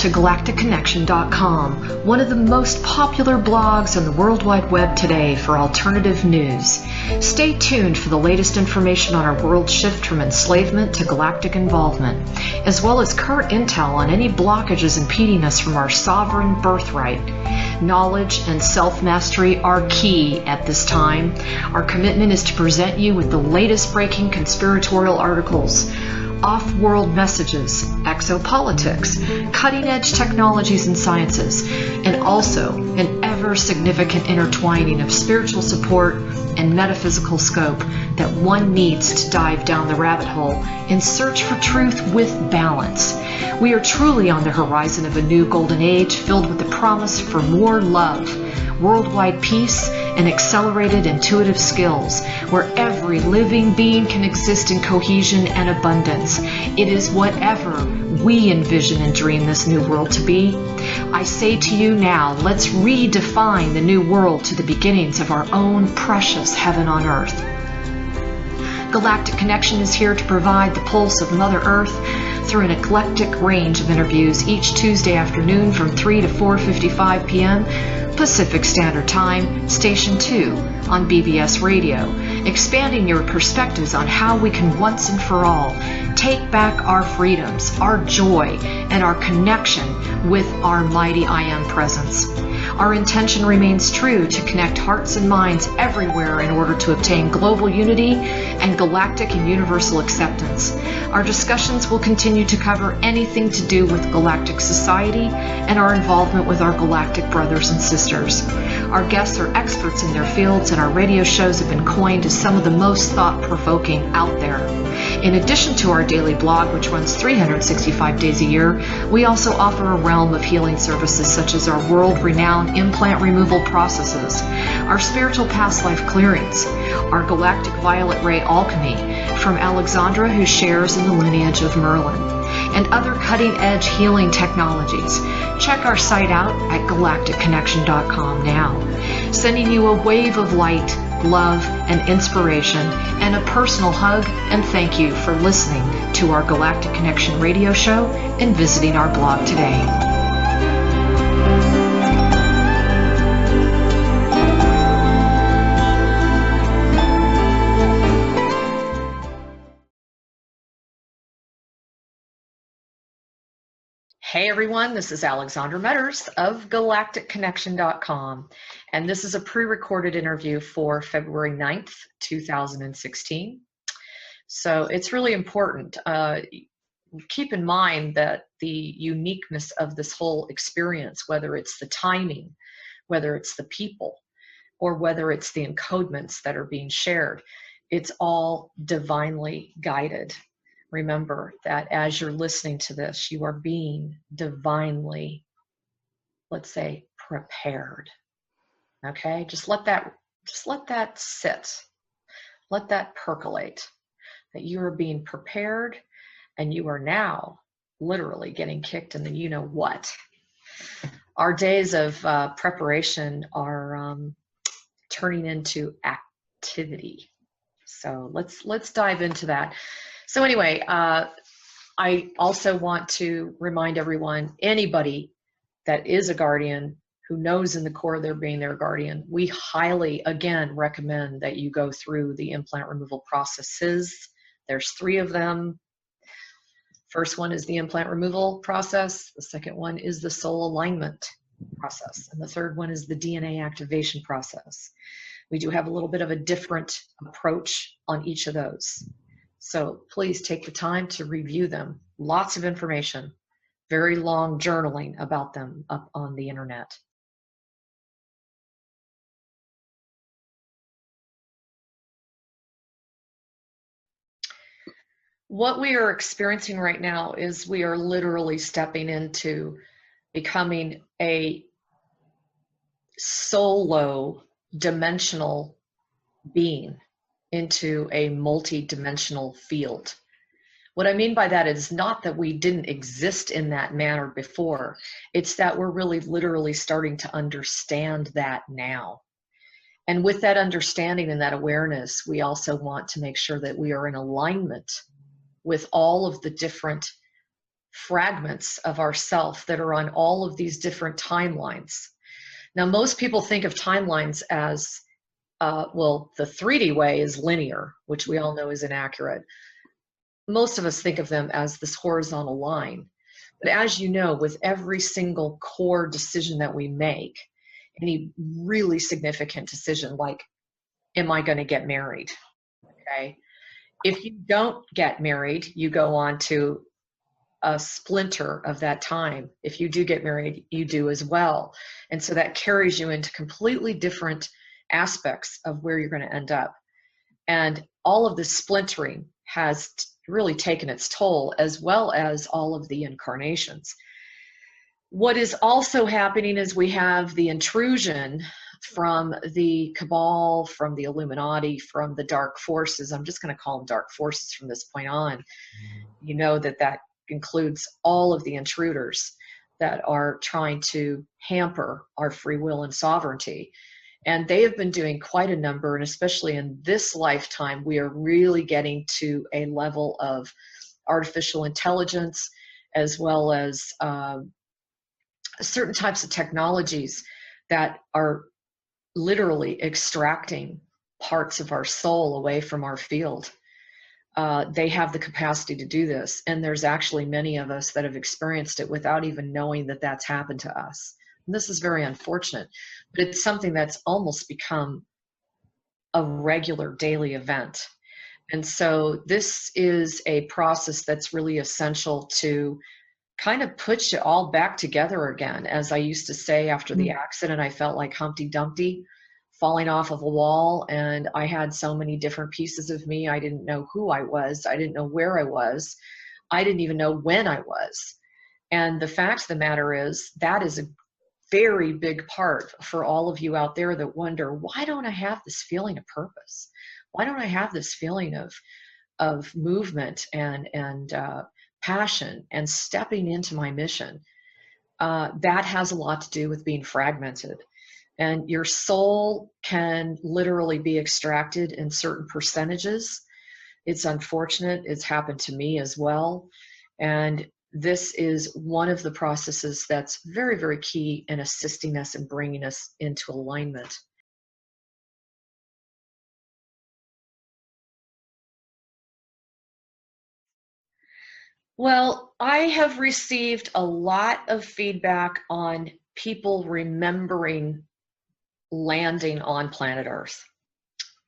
to galacticconnection.com, one of the most popular blogs on the World Wide Web today for alternative news. Stay tuned for the latest information on our world shift from enslavement to galactic involvement, as well as current intel on any blockages impeding us from our sovereign birthright. Knowledge and self-mastery are key at this time. Our commitment is to present you with the latest breaking conspiratorial articles, off-world messages, exopolitics, cutting-edge technologies and sciences, and also an ever-significant intertwining of spiritual support and metaphysical scope that one needs to dive down the rabbit hole in search for truth with balance. We are truly on the horizon of a new golden age filled with the promise for more love, worldwide peace, and accelerated intuitive skills, where every living being can exist in cohesion and abundance. It is whatever we envision and dream this new world to be. I say to you now, let's redefine the new world to the beginnings of our own precious heaven on earth. Galactic Connection is here to provide the pulse of Mother Earth through an eclectic range of interviews each Tuesday afternoon from 3 to 4:55 p.m. Pacific Standard Time, Station 2 on BBS Radio, expanding your perspectives on how we can once and for all take back our freedoms, our joy, and our connection with our mighty I Am presence. Our intention remains true to connect hearts and minds everywhere in order to obtain global unity and galactic and universal acceptance. Our discussions will continue to cover anything to do with galactic society and our involvement with our galactic brothers and sisters. Our guests are experts in their fields, and our radio shows have been coined as some of the most thought-provoking out there. In addition to our daily blog, which runs 365 days a year, we also offer a realm of healing services such as our world-renowned implant removal processes, our spiritual past life clearings, our galactic violet ray alchemy from Alexandra, who shares in the lineage of Merlin, and other cutting-edge healing technologies. Check our site out at galacticconnection.com now, sending you a wave of light, love, and inspiration, and a personal hug and thank you for listening to our Galactic Connection radio show and visiting our blog today. Hey everyone, this is Alexandra Meadors of galacticconnection.com, and this is a pre-recorded interview for February 9th, 2016. So it's really important. Keep in mind that the uniqueness of this whole experience, whether it's the timing, whether it's the people, or whether it's the encodements that are being shared, it's all divinely guided. Remember that as you're listening to this, you are being divinely, let's say, prepared. Okay? Just let that sit. Let that percolate. That you are being prepared, and you are now literally getting kicked in the you-know-what. Our days of preparation are turning into activity. So let's dive into that. So anyway, I also want to remind everyone, anybody that is a guardian who knows in the core they're being their guardian, we highly, again, recommend that you go through the implant removal processes. There's 3 of them. First one is the implant removal process. The second one is the soul alignment process. And the third one is the DNA activation process. We do have a little bit of a different approach on each of those. So please take the time to review them. Lots of information, very long journaling about them up on the internet. What we are experiencing right now is we are literally stepping into becoming a solo dimensional being into a multi-dimensional field. What I mean by that is not that we didn't exist in that manner before. It's that we're really literally starting to understand that now. And with that understanding and that awareness, we also want to make sure that we are in alignment with all of the different fragments of ourself that are on all of these different timelines. Now, most people think of timelines as, well, the 3D way is linear, which we all know is inaccurate. Most of us think of them as this horizontal line. But as you know, with every single core decision that we make, any really significant decision, like, am I going to get married? Okay. If you don't get married, you go on to a splinter of that time. If you do get married, you do as well. And so that carries you into completely different aspects of where you're going to end up. And all of this splintering has really taken its toll, as well as all of the incarnations. What is also happening is we have the intrusion from the cabal, from the Illuminati, from the dark forces. I'm just going to call them dark forces from this point on. You know that that includes all of the intruders that are trying to hamper our free will and sovereignty. And they have been doing quite a number, and especially in this lifetime, we are really getting to a level of artificial intelligence, as well as certain types of technologies that are literally extracting parts of our soul away from our field. They have the capacity to do this, and there's actually many of us that have experienced it without even knowing that that's happened to us. And this is very unfortunate, but it's something that's almost become a regular daily event. And so this is a process that's really essential to kind of put you all back together again. As I used to say, after the accident, I felt like Humpty Dumpty falling off of a wall, and I had so many different pieces of me. I didn't know who I was. I didn't know where I was. I didn't even know when I was. And the fact of the matter is, that is a very big part for all of you out there that wonder, why don't I have this feeling of purpose? Why don't I have this feeling of movement and passion and stepping into my mission? That has a lot to do with being fragmented. And your soul can literally be extracted in certain percentages. It's unfortunate. It's happened to me as well. And this is one of the processes that's very, very key in assisting us and bringing us into alignment. Well, I have received a lot of feedback on people remembering landing on planet Earth.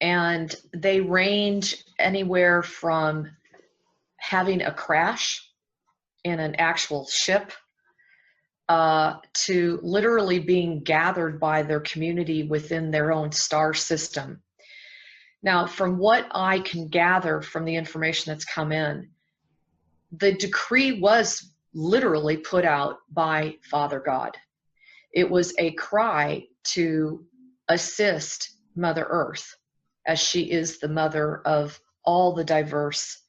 And they range anywhere from having a crash in an actual ship to literally being gathered by their community within their own star system. Now, from what I can gather from the information that's come in, the decree was literally put out by Father God. It was a cry to assist Mother Earth, as she is the mother of all the diverse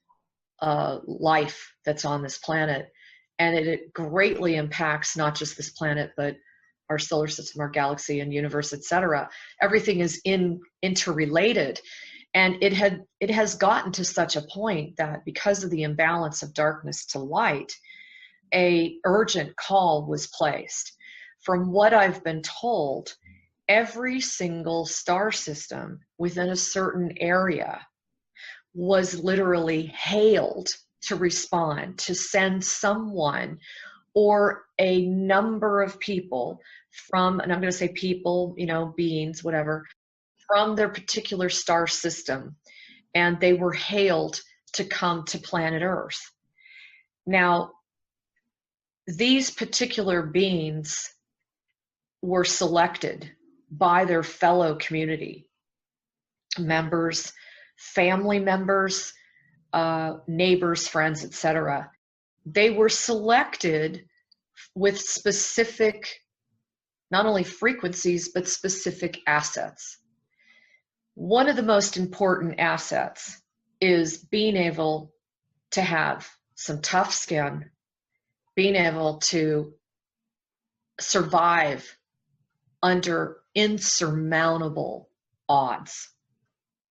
life that's on this planet. And it greatly impacts not just this planet, but our solar system, our galaxy and universe, etc. Everything is interrelated. And it has gotten to such a point that because of the imbalance of darkness to light, a urgent call was placed. From what I've been told, every single star system within a certain area was literally hailed to respond, to send someone or a number of people from, and I'm going to say people, beings, whatever, from their particular star system. And they were hailed to come to planet Earth. Now, these particular beings were selected by their fellow community members, family members, neighbors, friends, etc. They were selected with specific, not only frequencies, but specific assets. One of the most important assets is being able to have some tough skin, being able to survive under insurmountable odds,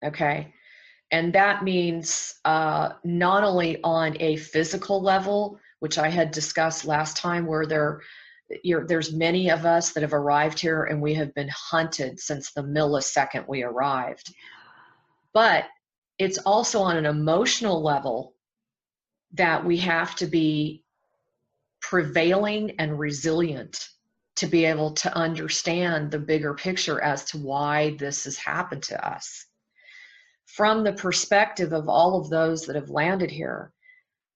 okay? And that means not only on a physical level, which I had discussed last time, where there's many of us that have arrived here and we have been hunted since the millisecond we arrived. But it's also on an emotional level that we have to be prevailing and resilient to be able to understand the bigger picture as to why this has happened to us. From the perspective of all of those that have landed here,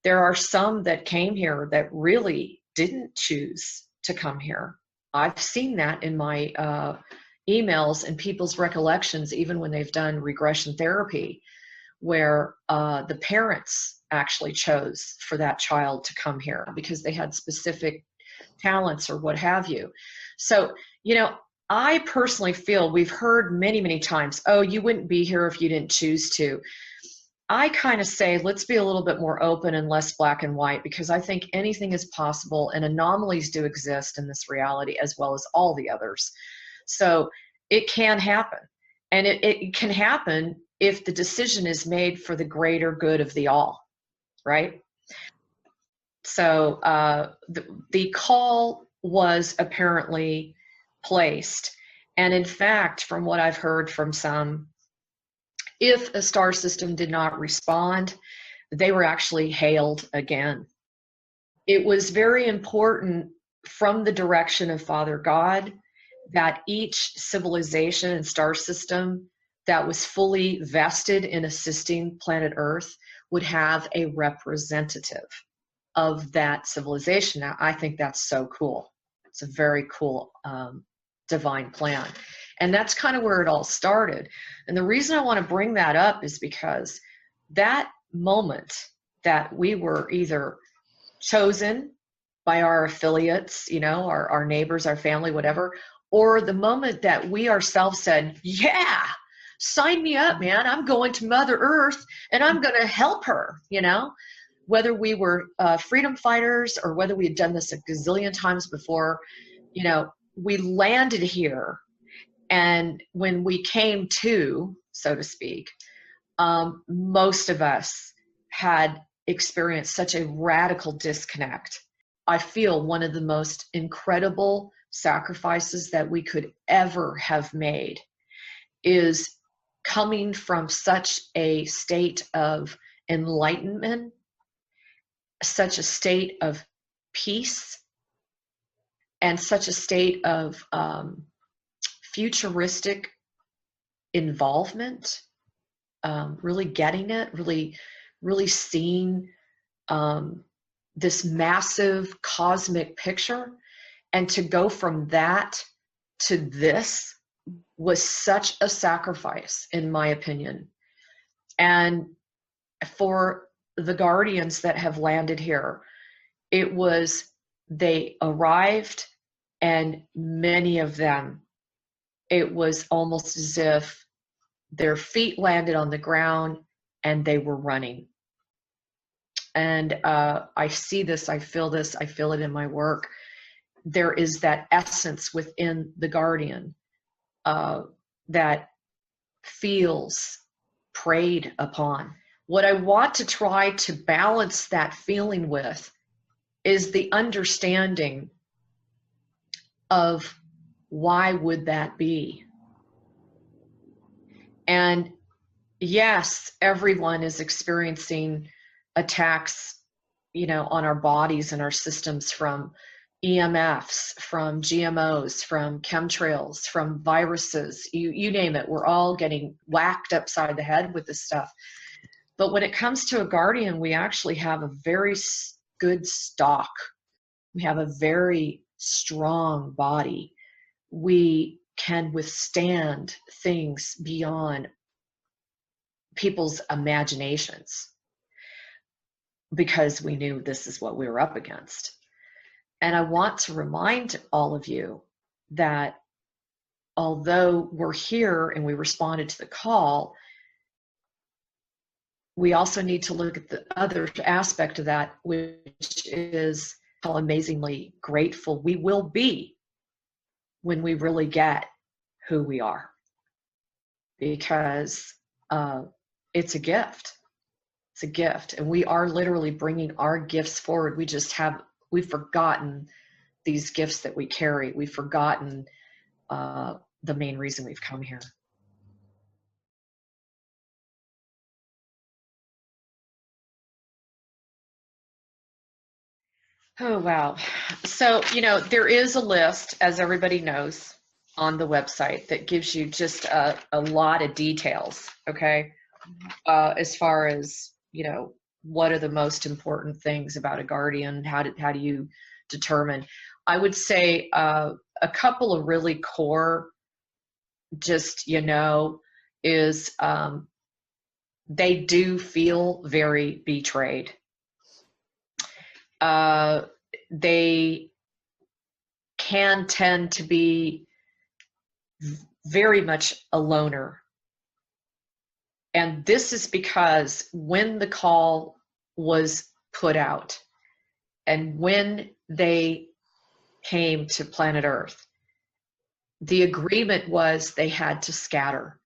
there are some that came here that really didn't choose to come here. I've seen that in my emails and people's recollections, even when they've done regression therapy, where the parents actually chose for that child to come here because they had specific talents or what have you. So, I personally feel, we've heard many, many times, oh, you wouldn't be here if you didn't choose to. I kind of say, let's be a little bit more open and less black and white, because I think anything is possible and anomalies do exist in this reality as well as all the others. So it can happen. And it can happen if the decision is made for the greater good of the all, right? So the call was apparently placed. And in fact, from what I've heard from some, if a star system did not respond, they were actually hailed again. It was very important from the direction of Father God that each civilization and star system that was fully vested in assisting planet Earth would have a representative of that civilization. Now, I think that's so cool. It's a very cool divine plan. And that's kind of where it all started. And the reason I want to bring that up is because that moment that we were either chosen by our affiliates, our neighbors, our family, whatever, or the moment that we ourselves said, yeah, sign me up, man. I'm going to Mother Earth and I'm going to help her, whether we were freedom fighters or whether we had done this a gazillion times before, we landed here. And when we came to, so to speak, most of us had experienced such a radical disconnect. I feel one of the most incredible sacrifices that we could ever have made is coming from such a state of enlightenment, such a state of peace, and such a state of futuristic involvement, really getting it, really seeing this massive cosmic picture. And to go from that to this was such a sacrifice, in my opinion. And for the guardians that have landed here, they arrived, and many of them, it was almost as if their feet landed on the ground and they were running. And I see this, I feel it in my work. There is that essence within the guardian that feels preyed upon. What I want to try to balance that feeling with is the understanding of why would that be? And yes, everyone is experiencing attacks, on our bodies and our systems from EMFs, from GMOs, from chemtrails, from viruses, you name it. We're all getting whacked upside the head with this stuff. But when it comes to a guardian, we actually have a very good stock. We have a very strong body. We can withstand things beyond people's imaginations because we knew this is what we were up against. And I want to remind all of you that although we're here and we responded to the call, we also need to look at the other aspect of that, which is how amazingly grateful we will be when we really get who we are. Because it's a gift. It's a gift, and we are literally bringing our gifts forward. We've forgotten these gifts that we carry. We've forgotten the main reason we've come here. Oh, wow. So, there is a list, as everybody knows, on the website that gives you just a lot of details, okay? As far as, what are the most important things about a guardian? How do you determine? I would say a couple of really core, just, is they do feel very betrayed. They can tend to be very much a loner. And this is because when the call was put out and when they came to planet Earth, the agreement was they had to scatter.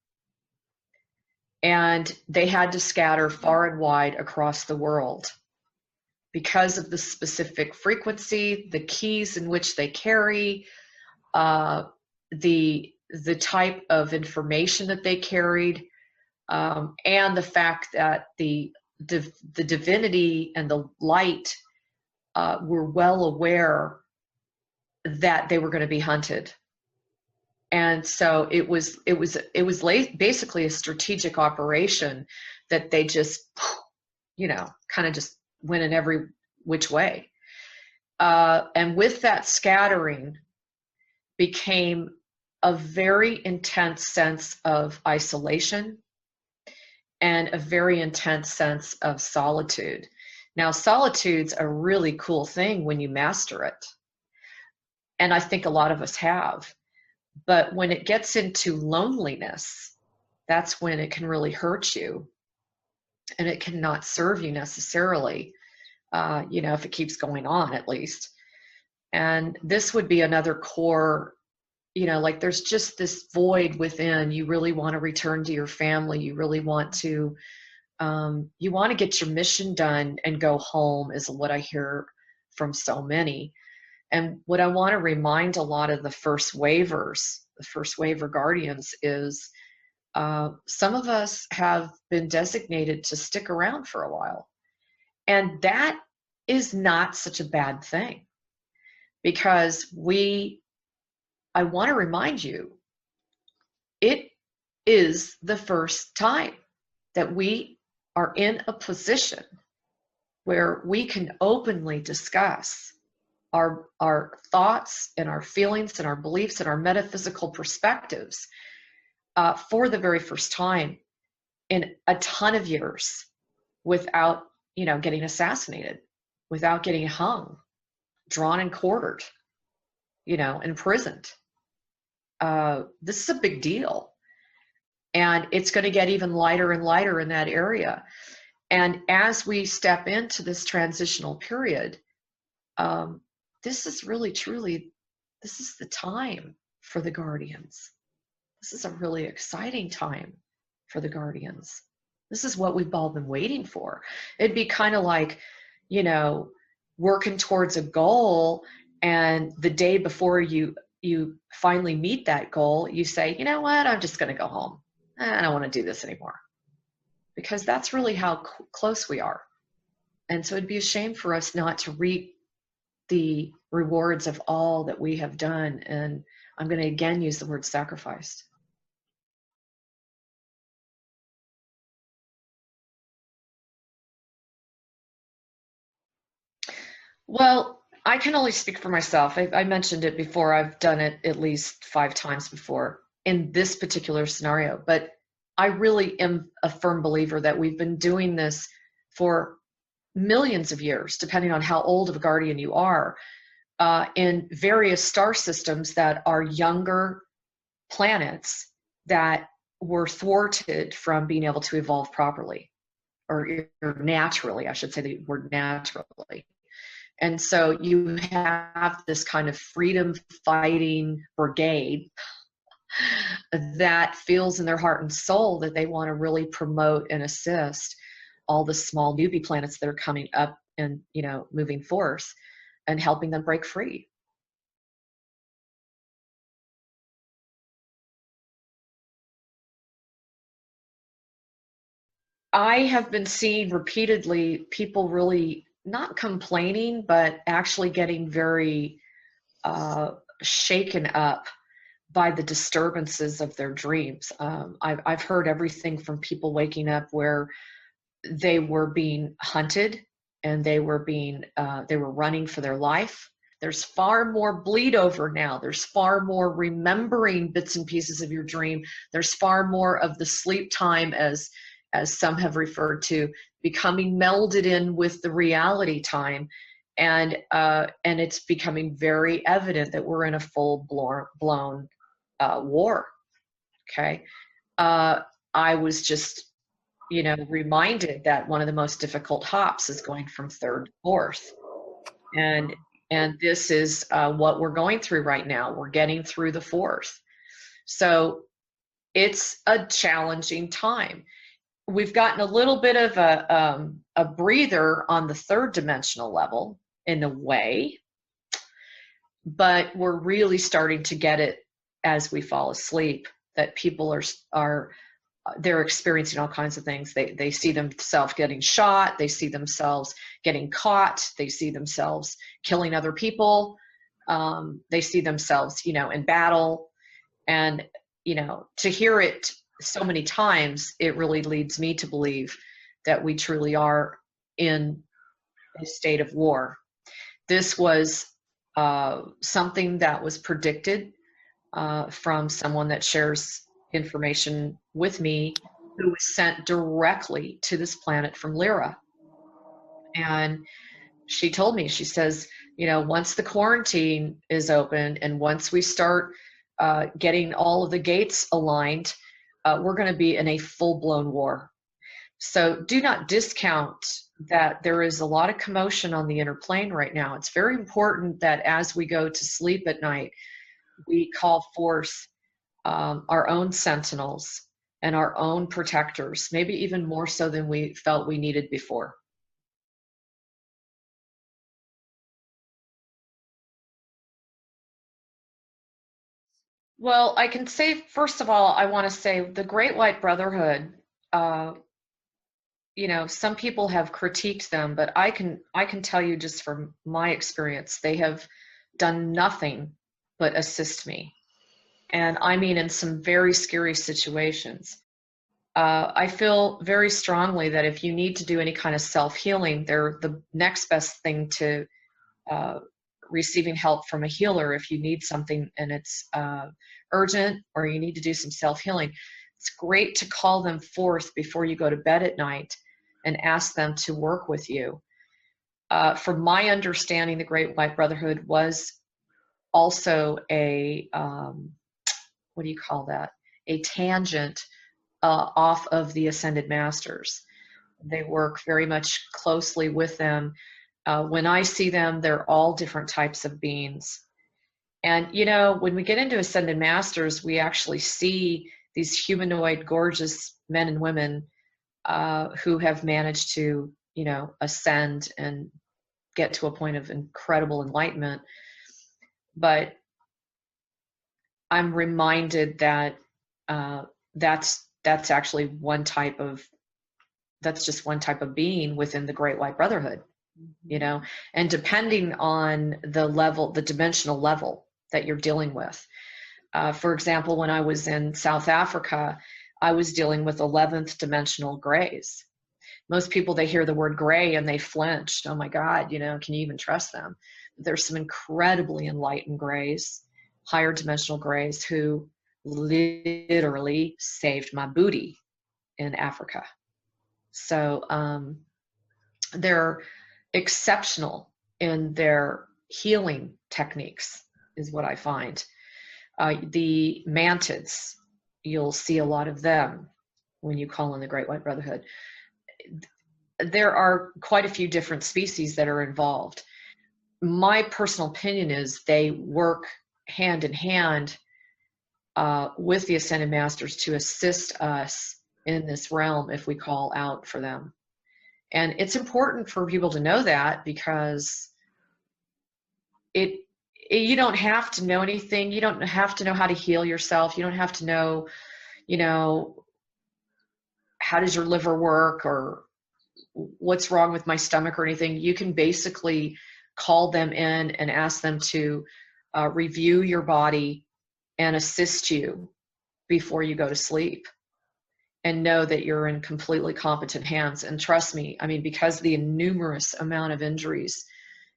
And they had to scatter far and wide across the world because of the specific frequency, the keys in which they carry, the type of information that they carried, and the fact that the divinity and the light were well aware that they were going to be hunted. And so it was basically a strategic operation that they just, kind of just went in every which way. And with that scattering became a very intense sense of isolation and a very intense sense of solitude. Now, solitude's a really cool thing when you master it. And I think a lot of us have. But when it gets into loneliness, that's when it can really hurt you. And it cannot serve you necessarily, if it keeps going on, at least. And this would be another core, like there's just this void within. You really want to return to your family. You really want to, get your mission done and go home, is what I hear from so many. And what I want to remind a lot of the first waiver guardians is some of us have been designated to stick around for a while. And that is not such a bad thing, because I want to remind you, it is the first time that we are in a position where we can openly discuss our thoughts and our feelings and our beliefs and our metaphysical perspectives for the very first time in a ton of years without, getting assassinated, without getting hung, drawn and quartered, imprisoned. This is a big deal. And it's going to get even lighter and lighter in that area. And as we step into this transitional period, this is really, truly, this is the time for the guardians. This is a really exciting time for the guardians. This is what we've all been waiting for. It'd be kind of like, working towards a goal, and the day before you finally meet that goal, you say, you know what, I'm just going to go home. I don't want to do this anymore. Because that's really how close we are. And so it'd be a shame for us not to reap the rewards of all that we have done. And I'm going to again use the word sacrificed. Well, I can only speak for myself. I mentioned it before. I've done it at least 5 times before in this particular scenario. But I really am a firm believer that we've been doing this for millions of years, depending on how old of a guardian you are, in various star systems that are younger planets that were thwarted from being able to evolve properly, or naturally, I should say the word naturally. And so you have this kind of freedom fighting brigade that feels in their heart and soul that they want to really promote and assist all the small newbie planets that are coming up and, moving forth and helping them break free. I have been seeing repeatedly people really not complaining, but actually getting very shaken up by the disturbances of their dreams. I've heard everything from people waking up where they were being hunted and they were running for their life. There's far more bleed over now. There's far more remembering bits and pieces of your dream. There's far more of the sleep time, as some have referred to, becoming melded in with the reality time. And it's becoming very evident that we're in a full blown war. Okay. I was just, reminded that one of the most difficult hops is going from third to fourth. And this is what we're going through right now. We're getting through the fourth. So it's a challenging time. We've gotten a little bit of a breather on the third dimensional level in a way, but we're really starting to get it as we fall asleep, that people they're experiencing all kinds of things. They see themselves getting shot. They see themselves getting caught. They see themselves killing other people. They see themselves, in battle. And, to hear it so many times, it really leads me to believe that we truly are in a state of war. This was something that was predicted from someone that shares information with me, who was sent directly to this planet from Lyra. And she told me, she says, once the quarantine is open and once we start getting all of the gates aligned, we're going to be in a full-blown war. So do not discount that there is a lot of commotion on the inner plane right now. It's very important that as we go to sleep at night, we call forth our own sentinels and our own protectors, maybe even more so than we felt we needed before. Well, I can say, first of all, I want to say the Great White Brotherhood, some people have critiqued them, but I can tell you just from my experience, they have done nothing but assist me. And I mean, in some very scary situations. I feel very strongly that if you need to do any kind of self-healing, they're the next best thing to receiving help from a healer. If you need something and it's urgent, or you need to do some self-healing, it's great to call them forth before you go to bed at night and ask them to work with you. From my understanding, the Great White Brotherhood was also a what do you call that? A tangent off of the Ascended Masters. They work very much closely with them. When I see them, they're all different types of beings. And, when we get into Ascended Masters, we actually see these humanoid, gorgeous men and women who have managed to, ascend and get to a point of incredible enlightenment. But I'm reminded that that's actually that's just one type of being within the Great White Brotherhood, and depending on the dimensional level that you're dealing with. For example, when I was in South Africa, I was dealing with 11th dimensional grays. Most people, they hear the word gray and they flinched. Oh my God, can you even trust them? There's some incredibly enlightened grays, higher dimensional grays, who literally saved my booty in Africa. So they're exceptional in their healing techniques, is what I find. The mantids, you'll see a lot of them when you call in the Great White Brotherhood. There are quite a few different species that are involved. My personal opinion is they work hand in hand with the Ascended Masters to assist us in this realm if we call out for them. And it's important for people to know that, because you don't have to know anything. You don't have to know how to heal yourself. You don't have to know, how does your liver work, or what's wrong with my stomach or anything. You can basically call them in and ask them to review your body and assist you before you go to sleep, and know that you're in completely competent hands. And trust me, I mean, because the numerous amount of injuries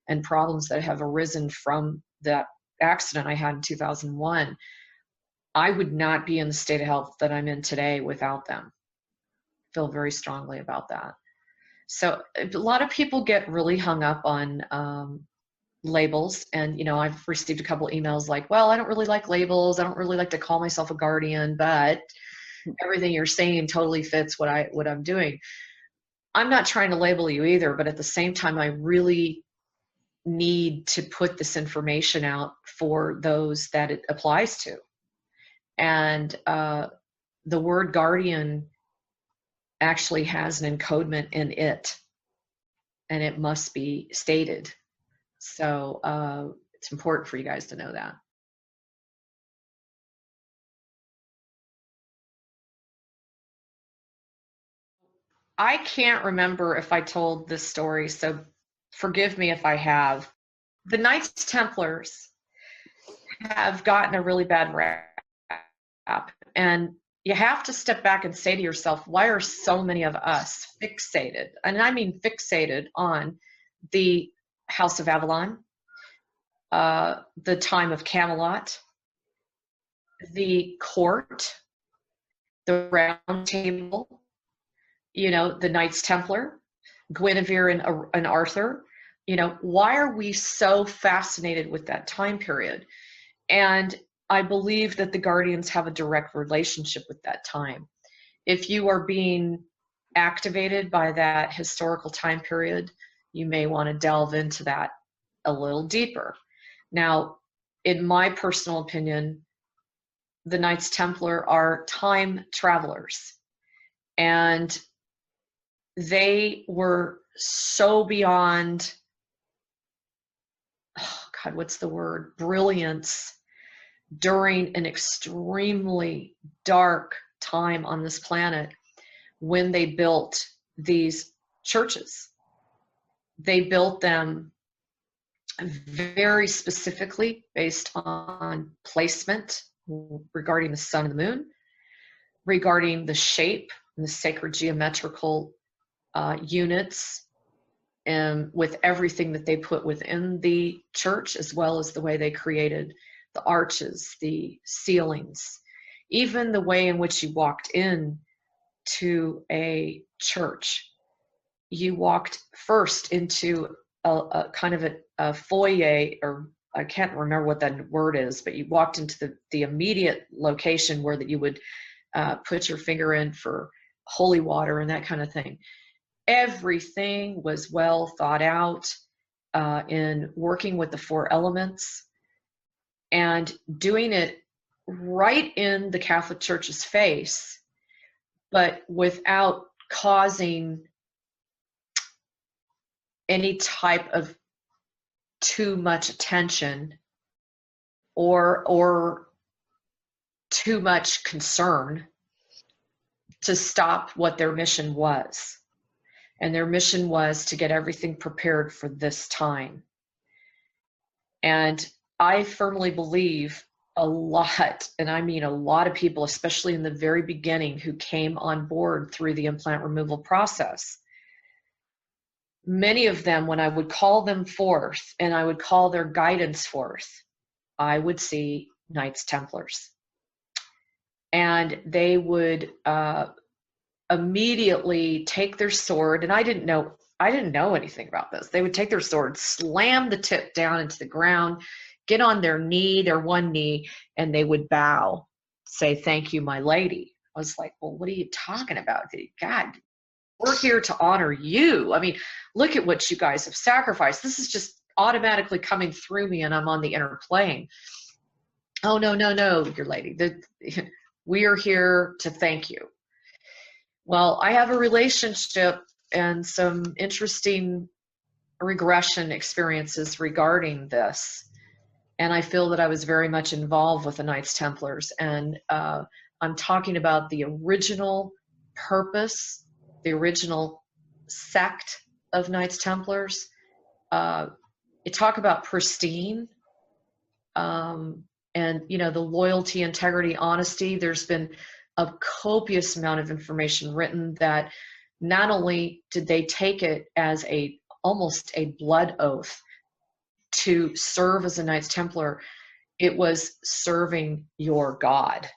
and problems that have arisen from that accident I had in 2001, I would not be in the state of health that I'm in today without them. I feel very strongly about that. So a lot of people get really hung up on labels. And, I've received a couple emails like, well, I don't really like labels. I don't really like to call myself a guardian, but everything you're saying totally fits what I'm doing. I'm not trying to label you either, but at the same time, I really need to put this information out for those that it applies to. And the word guardian actually has an encodement in it, and it must be stated. So it's important for you guys to know that. I can't remember if I told this story, so forgive me if I have. The Knights Templars have gotten a really bad rap, and you have to step back and say to yourself, why are so many of us fixated, and I mean fixated, on the House of Avalon, the time of Camelot, the court, the Round Table, the Knights Templar, Guinevere and Arthur. Why are we so fascinated with that time period? And I believe that the guardians have a direct relationship with that time. If you are being activated by that historical time period, you may want to delve into that a little deeper. Now, in my personal opinion, the Knights Templar are time travelers, and they were so beyond, what's the word, brilliance during an extremely dark time on this planet when they built these churches. They built them very specifically based on placement regarding the sun and the moon, regarding the shape and the sacred geometrical units, and with everything that they put within the church, as well as the way they created the arches, the ceilings, even the way in which you walked in to a church. You walked first into a kind of a foyer, or I can't remember what that word is, but you walked into the immediate location where that you would put your finger in for holy water and that kind of thing. Everything was well thought out in working with the four elements, and doing it right in the Catholic Church's face, but without causing any type of too much attention or too much concern to stop what their mission was. And their mission was to get everything prepared for this time. And I firmly believe a lot, and I mean a lot of people, especially in the very beginning, who came on board through the implant removal process, many of them, when I would call them forth and I would call their guidance forth, I would see Knights Templars. And they would immediately take their sword, and I didn't know anything about this. They would take their sword, slam the tip down into the ground, get on their one knee, and they would bow, say, "Thank you, my lady." I was like, well, what are you talking about? God, we're here to honor you. I mean, look at what you guys have sacrificed. This is just automatically coming through me, and I'm on the inner plane. Oh, no, your lady. We are here to thank you. Well, I have a relationship and some interesting regression experiences regarding this. And I feel that I was very much involved with the Knights Templars. And I'm talking about the original purpose, the original sect of Knights Templars. You talk about pristine, and the loyalty, integrity, honesty. There's been a copious amount of information written that not only did they take it as almost a blood oath to serve as a Knights Templar, it was serving your God.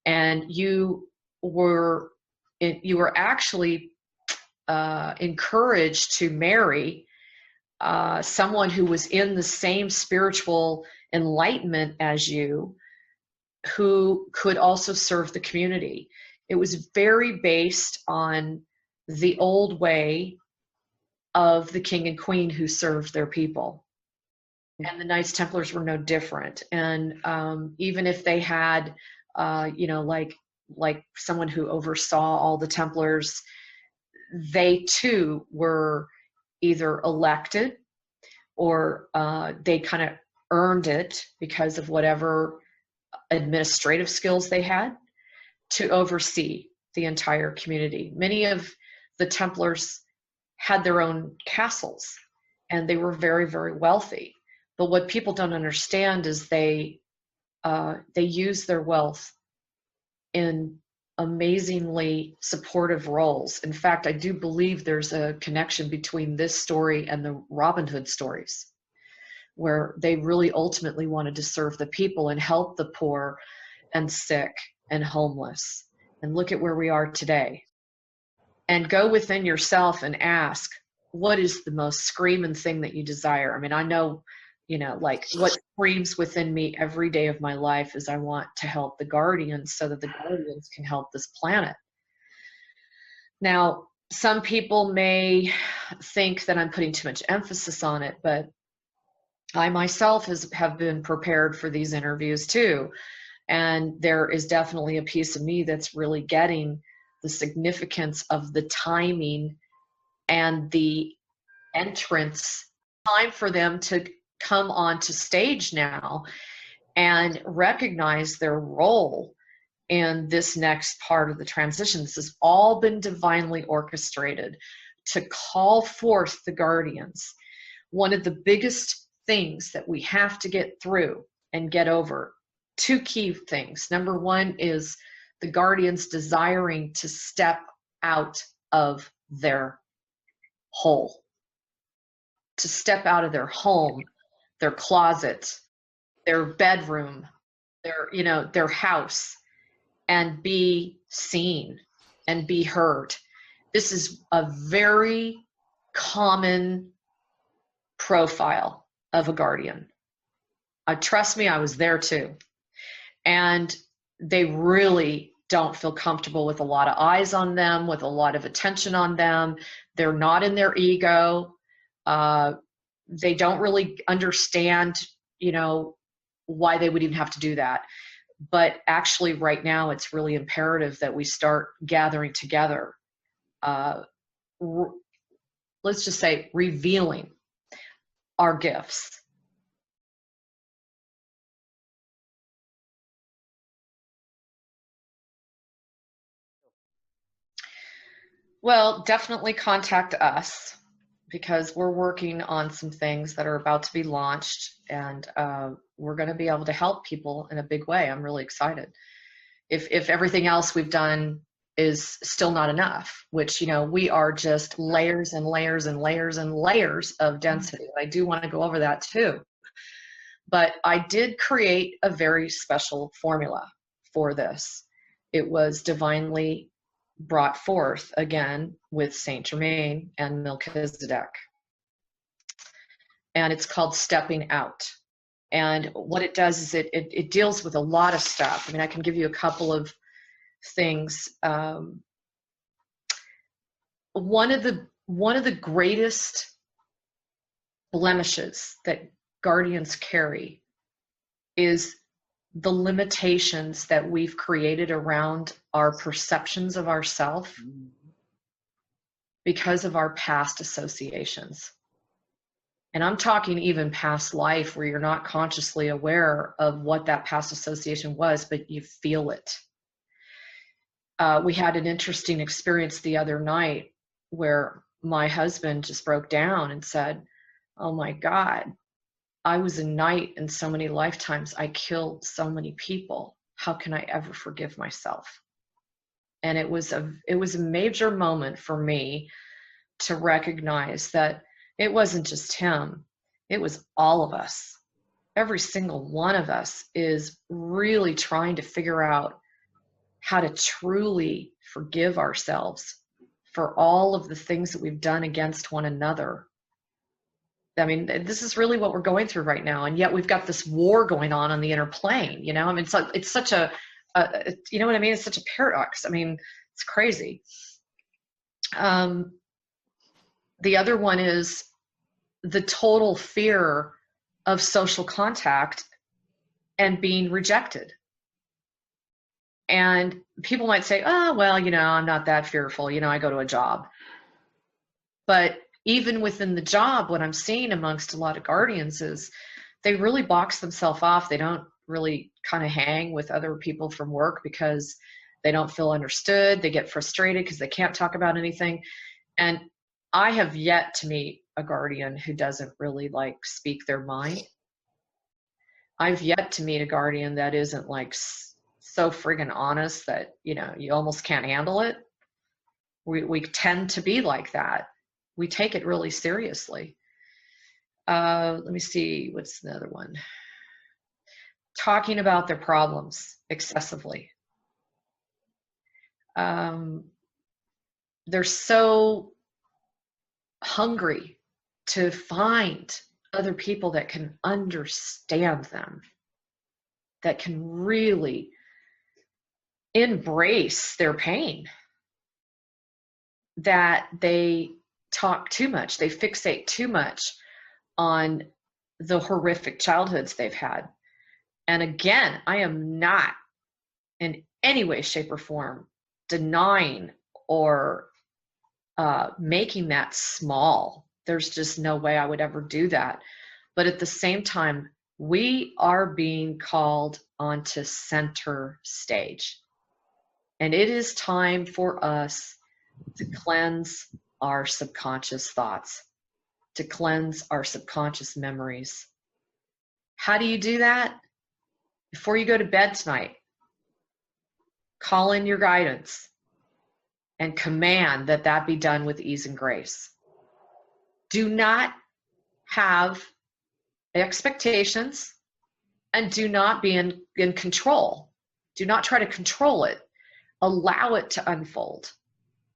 And you were actually encouraged to marry someone who was in the same spiritual enlightenment as you, who could also serve the community. It was very based on the old way of the king and queen who served their people. And the Knights Templars were no different. And even if they had, like someone who oversaw all the Templars, they too were either elected or they kind of earned it because of whatever administrative skills they had to oversee the entire community. Many of the Templars had their own castles and they were very, very wealthy. But what people don't understand is they use their wealth in amazingly supportive roles. In fact, I do believe there's a connection between this story and the Robin Hood stories, where they really ultimately wanted to serve the people and help the poor and sick and homeless. And look at where we are today. And go within yourself and ask, what is the most screaming thing that you desire? I mean, I know, like what screams within me every day of my life is I want to help the Guardians so that the Guardians can help this planet. Now, some people may think that I'm putting too much emphasis on it, but I myself have been prepared for these interviews too. And there is definitely a piece of me that's really getting the significance of the timing and the entrance. Time for them to come onto stage now and recognize their role in this next part of the transition. This has all been divinely orchestrated to call forth the Guardians. One of the biggest things that we have to get through and get over, two key things. Number one is the Guardians desiring to step out of their hole, to step out of their home, their closet, their bedroom, their house, and be seen and be heard. This is a very common profile of a Guardian. Trust me, I was there too. And they really don't feel comfortable with a lot of eyes on them, with a lot of attention on them. They're not in their ego. They don't really understand, why they would even have to do that. But actually right now it's really imperative that we start gathering together. Let's just say revealing our gifts. Well, definitely contact us, because we're working on some things that are about to be launched, and we're going to be able to help people in a big way. I'm really excited. If everything else we've done is still not enough, which, we are just layers and layers and layers and layers of density. I do want to go over that too. But I did create a very special formula for this. It was divinely brought forth again with Saint Germain and Melchizedek. And it's called Stepping Out. And what it does is it deals with a lot of stuff. I mean, I can give you a couple of things. One of the greatest blemishes that Guardians carry is the limitations that we've created around our perceptions of ourselves. because of our past associations. And I'm talking even past life, where you're not consciously aware of what that past association was, but you feel it. We had an interesting experience the other night where my husband just broke down and said, "Oh my God, I was a knight in so many lifetimes. I killed so many people. How can I ever forgive myself?" And it was a major moment for me to recognize that it wasn't just him, it was all of us. Every single one of us is really trying to figure out how to truly forgive ourselves for all of the things that we've done against one another. I mean, this is really what we're going through right now, and yet we've got this war going on the inner plane. You know, I mean, it's such a you know what I mean? It's such a paradox. I mean, it's crazy. The other one is the total fear of social contact and being rejected. And people might say, "Oh, well, you know, I'm not that fearful. You know, I go to a job." But even within the job, what I'm seeing amongst a lot of guardians is they really box themselves off. They don't really kind of hang with other people from work because they don't feel understood. They get frustrated because they can't talk about anything. And I have yet to meet a guardian who doesn't really like speak their mind. I've yet to meet a guardian that isn't like so friggin' honest that, you know, you almost can't handle it. We tend to be like that. We take it really seriously. Let me see, what's the other one? Talking about their problems excessively. They're so hungry to find other people that can understand them, that can really embrace their pain, that they talk too much, they fixate too much on the horrific childhoods they've had. And again, I am not in any way, shape, or form denying or making that small. There's just no way I would ever do that. But at the same time, we are being called onto center stage. And it is time for us to cleanse our subconscious thoughts, to cleanse our subconscious memories. How do you do that? Before you go to bed tonight, call in your guidance and command that that be done with ease and grace. Do not have expectations and do not be in control. Do not try to control it. Allow it to unfold.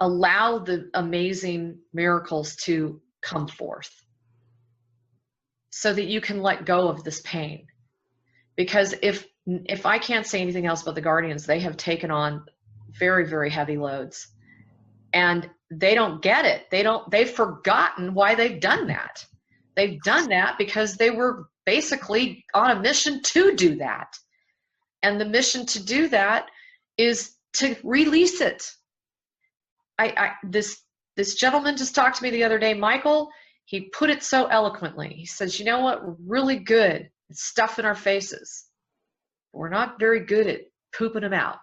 Allow the amazing miracles to come forth so that you can let go of this pain. Because if I can't say anything else about the guardians, they have taken on very, very heavy loads. And they don't get it. They've forgotten why they've done that. They've done that because they were basically on a mission to do that. And the mission to do that is to release it. This gentleman just talked to me the other day, Michael. He put it so eloquently. He says, "You know what? We're really good at stuffing our faces. We're not very good at pooping them out.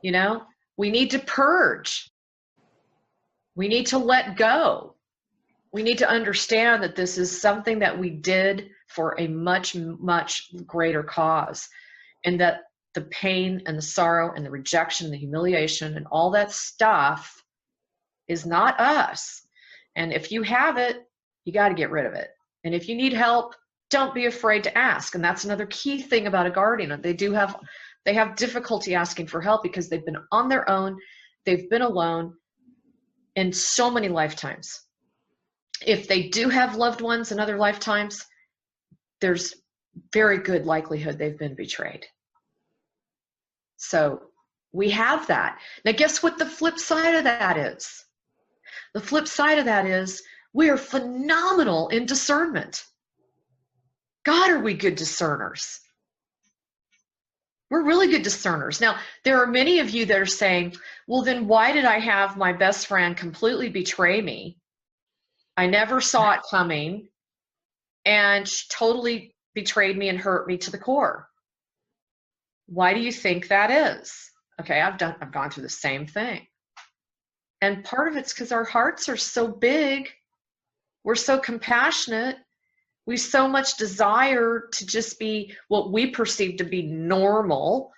You know, we need to purge. We need to let go. We need to understand that this is something that we did for a much, much greater cause, and that the pain and the sorrow and the rejection, the humiliation and all that stuff is not us. And if you have it, you got to get rid of it. And if you need help, don't be afraid to ask." And that's another key thing about a guardian. They have difficulty asking for help because they've been on their own. They've been alone in so many lifetimes. If they do have loved ones in other lifetimes, there's very good likelihood they've been betrayed. So we have that. Now, guess what the flip side of that is? The flip side of that is we are phenomenal in discernment. God, are we good discerners? We're really good discerners. Now, there are many of you that are saying, well, then why did I have my best friend completely betray me? I never saw it coming, and she totally betrayed me and hurt me to the core. Why do you think that is? Okay, I've gone through the same thing. And part of it's because our hearts are so big. We're so compassionate. We so much desire to just be what we perceive to be normal,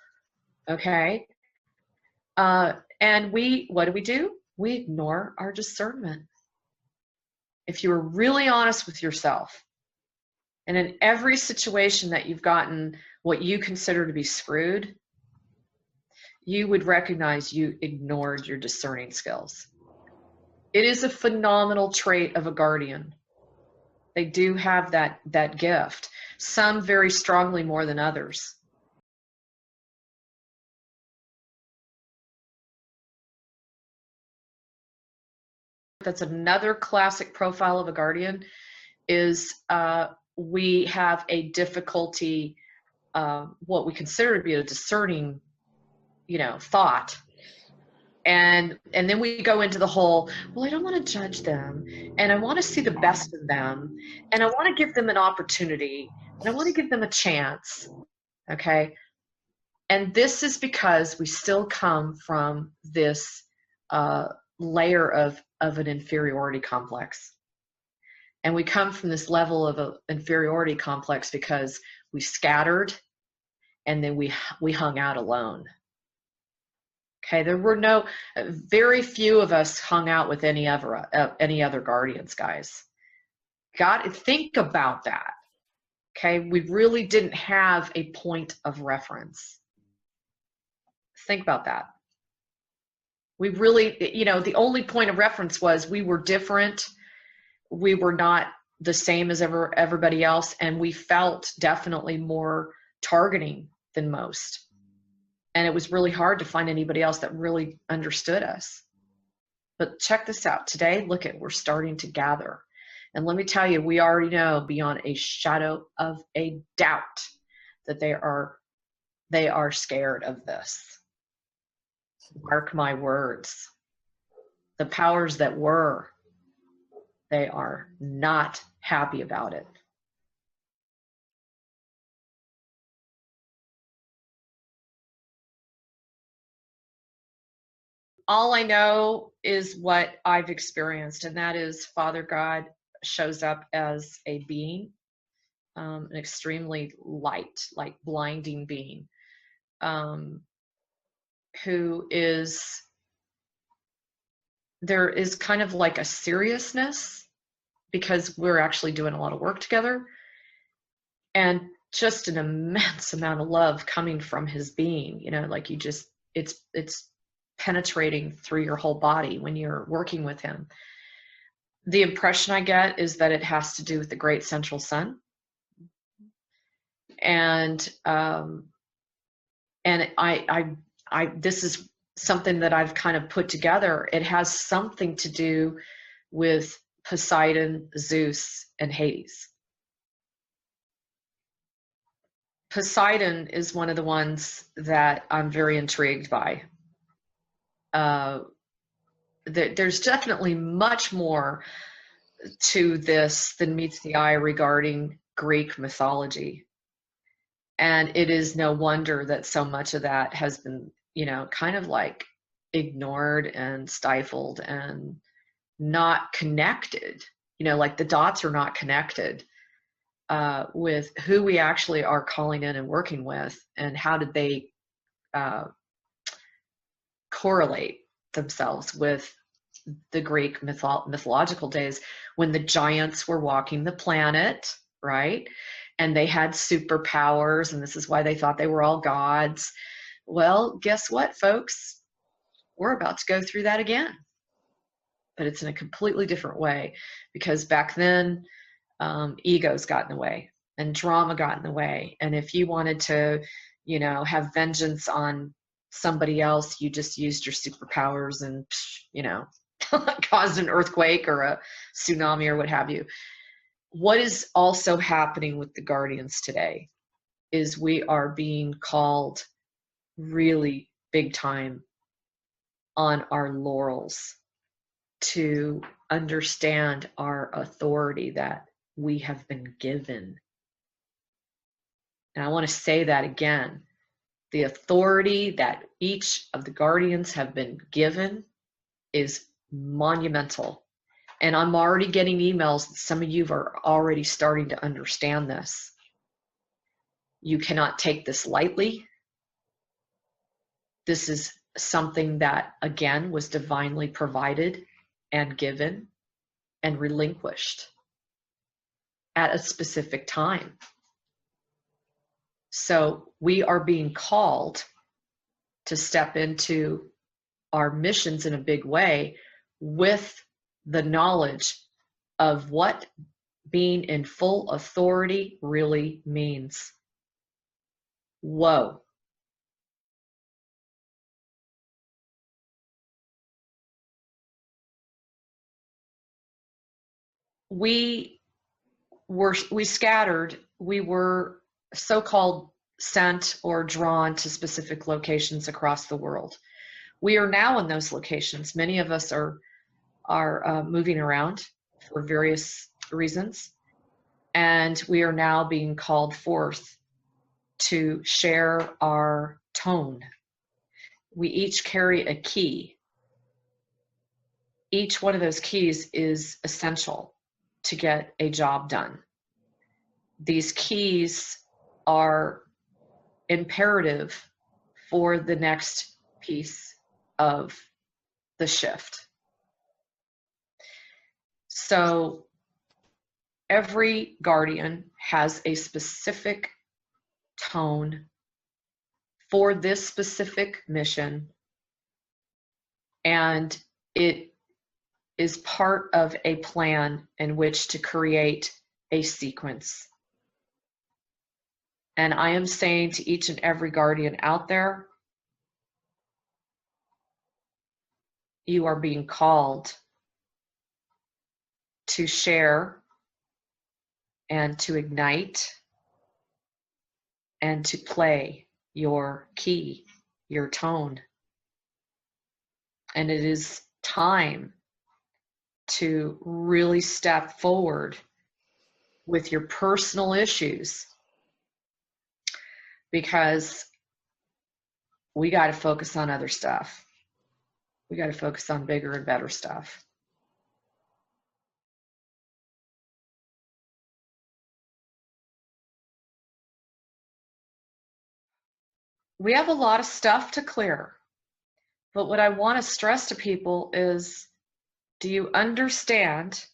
okay? And what do? We ignore our discernment. If you were really honest with yourself, and in every situation that you've gotten what you consider to be screwed, you would recognize you ignored your discerning skills. It is a phenomenal trait of a guardian. They do have that gift, some very strongly more than others. That's another classic profile of a guardian, is we have a difficulty, what we consider to be a discerning, thought. And then we go into the whole, well, I don't want to judge them, and I want to see the best in them, and I want to give them an opportunity, and I want to give them a chance, okay? And this is because we still come from this layer of an inferiority complex. And we come from this level of an inferiority complex because we scattered, and then we hung out alone. Okay, there were very few of us hung out with any other guardians, guys. Think about that. Okay, we really didn't have a point of reference. Think about that. We really, the only point of reference was we were different. We were not the same as everybody else, and we felt definitely more targeting than most. And it was really hard to find anybody else that really understood us. But check this out. Today, we're starting to gather. And let me tell you, we already know beyond a shadow of a doubt that they are scared of this. Mark my words. The powers that were, they are not happy about it. All I know is what I've experienced, and that is Father God shows up as a being, an extremely light, like blinding being, there is kind of like a seriousness because we're actually doing a lot of work together, and just an immense amount of love coming from his being, it's penetrating through your whole body when you're working with him. The impression I get is that it has to do with the great central sun. And this is something that I've kind of put together. It has something to do with Poseidon, Zeus, and Hades. Poseidon is one of the ones that I'm very intrigued by. There's definitely much more to this than meets the eye regarding Greek mythology. And it is no wonder that so much of that has been, kind of like ignored and stifled and not connected. Like the dots are not connected with who we actually are calling in and working with, and how did they correlate themselves with the Greek mythological days when the giants were walking the planet, right? And they had superpowers, and this is why they thought they were all gods. Well, guess what, folks? We're about to go through that again. But it's in a completely different way, because back then, egos got in the way and drama got in the way. And if you wanted to, have vengeance on somebody else, you just used your superpowers and, caused an earthquake or a tsunami or what have you. What is also happening with the guardians today is we are being called really big time on our laurels to understand our authority that we have been given. And I want to say that again. The authority that each of the guardians have been given is monumental. And I'm already getting emails that some of you are already starting to understand this. You cannot take this lightly. This is something that, again, was divinely provided and given and relinquished at a specific time. So we are being called to step into our missions in a big way with the knowledge of what being in full authority really means. Whoa. We scattered, we were so-called sent or drawn to specific locations across the world. We are now in those locations. Many of us are moving around for various reasons, and we are now being called forth to share our tone. We each carry a key. Each one of those keys is essential to get a job done. These keys are imperative for the next piece of the shift. So every guardian has a specific tone for this specific mission, and it is part of a plan in which to create a sequence. And I am saying to each and every guardian out there, you are being called to share and to ignite and to play your key, your tone. And it is time to really step forward with your personal issues, because we got to focus on other stuff. We got to focus on bigger and better stuff. We have a lot of stuff to clear, but what I want to stress to people is, do you understand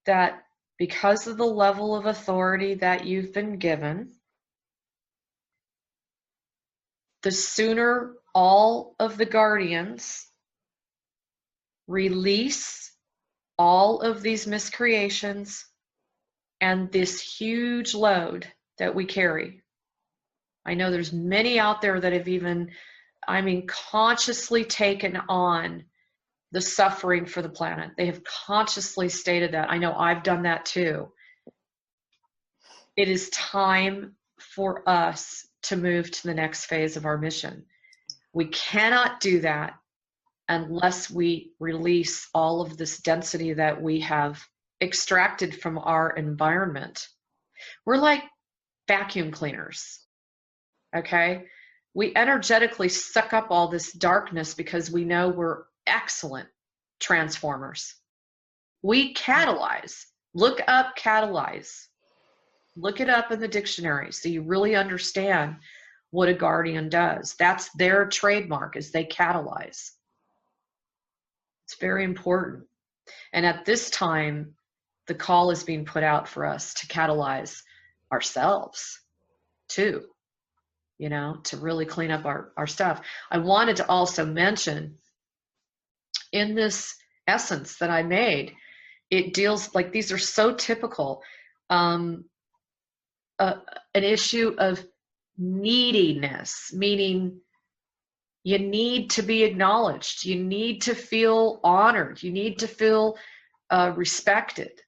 that because of the level of authority that you've been given, the sooner all of the guardians release all of these miscreations and this huge load that we carry. I know there's many out there that have even, consciously taken on the suffering for the planet. They have consciously stated that. I know I've done that too. It is time for us to move to the next phase of our mission. We cannot do that unless we release all of this density that we have extracted from our environment. We're like vacuum cleaners, okay? We energetically suck up all this darkness because we know we're excellent transformers. We catalyze. Look up catalyze. Look it up in the dictionary so you really understand what a guardian does. That's their trademark, is they catalyze. It's very important. And at this time, the call is being put out for us to catalyze ourselves too, to really clean up our stuff. I wanted to also mention, in this essence that I made, it deals, like, these are so typical, an issue of neediness, meaning you need to be acknowledged, you need to feel honored, you need to feel respected.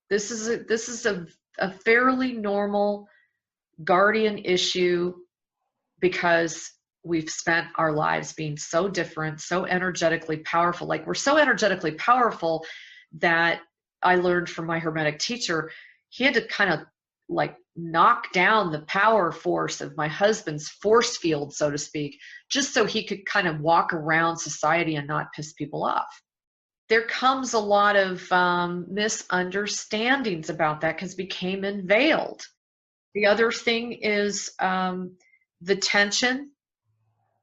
This is a fairly normal guardian issue because we've spent our lives being so different, so energetically powerful. Like, we're so energetically powerful that I learned from my Hermetic teacher, he had to kind of like knock down the power force of my husband's force field, so to speak, just so he could kind of walk around society and not piss people off. There comes a lot of misunderstandings about that because we came in veiled. The other thing is the tension.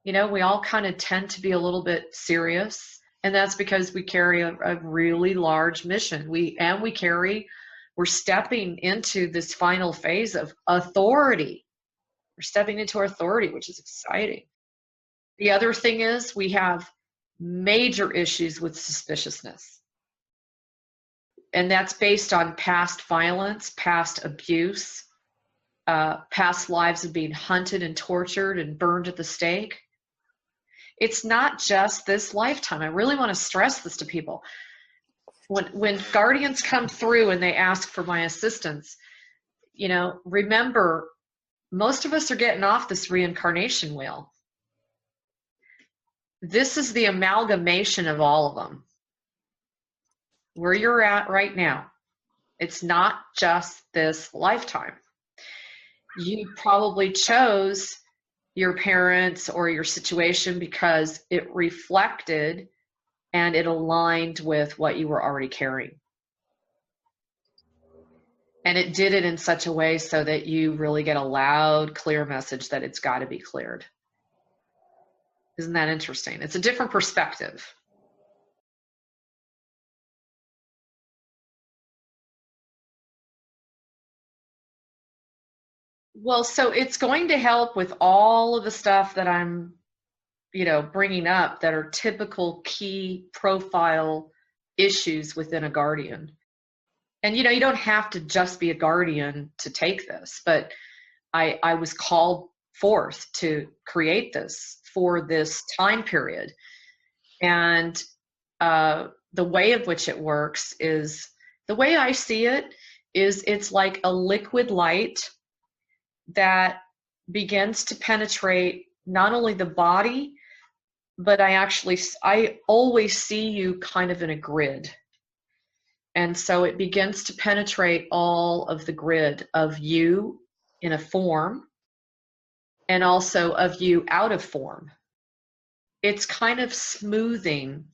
You know, we all kind of tend to be a little bit serious, and that's because we carry a really large mission. We're stepping into this final phase of authority. We're stepping into authority, which is exciting. The other thing is we have major issues with suspiciousness. And that's based on past violence, past abuse, past lives of being hunted and tortured and burned at the stake. It's not just this lifetime. I really want to stress this to people. When guardians come through and they ask for my assistance, you know, remember, most of us are getting off this reincarnation wheel. This is the amalgamation of all of them. Where you're at right now, it's not just this lifetime. You probably chose your parents or your situation because it reflected and it aligned with what you were already carrying. And it did it in such a way so that you really get a loud, clear message that it's got to be cleared. Isn't that interesting? It's a different perspective. Well, so it's going to help with all of the stuff that I'm, you know, bringing up that are typical key profile issues within a guardian. And, you know, you don't have to just be a guardian to take this, but I was called forth to create this for this time period. And the way of which it works is, the way I see it is, it's like a liquid light that begins to penetrate not only the body, but I always see you kind of in a grid. And so it begins to penetrate all of the grid of you in a form and also of you out of form. It's kind of smoothing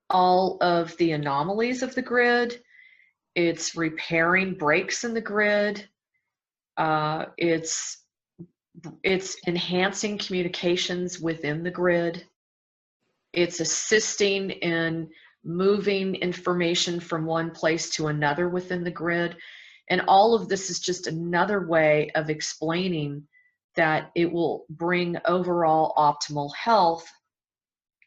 all of the anomalies of the grid. It's repairing breaks in the grid. It's enhancing communications within the grid. It's assisting in moving information from one place to another within the grid. And all of this is just another way of explaining that it will bring overall optimal health,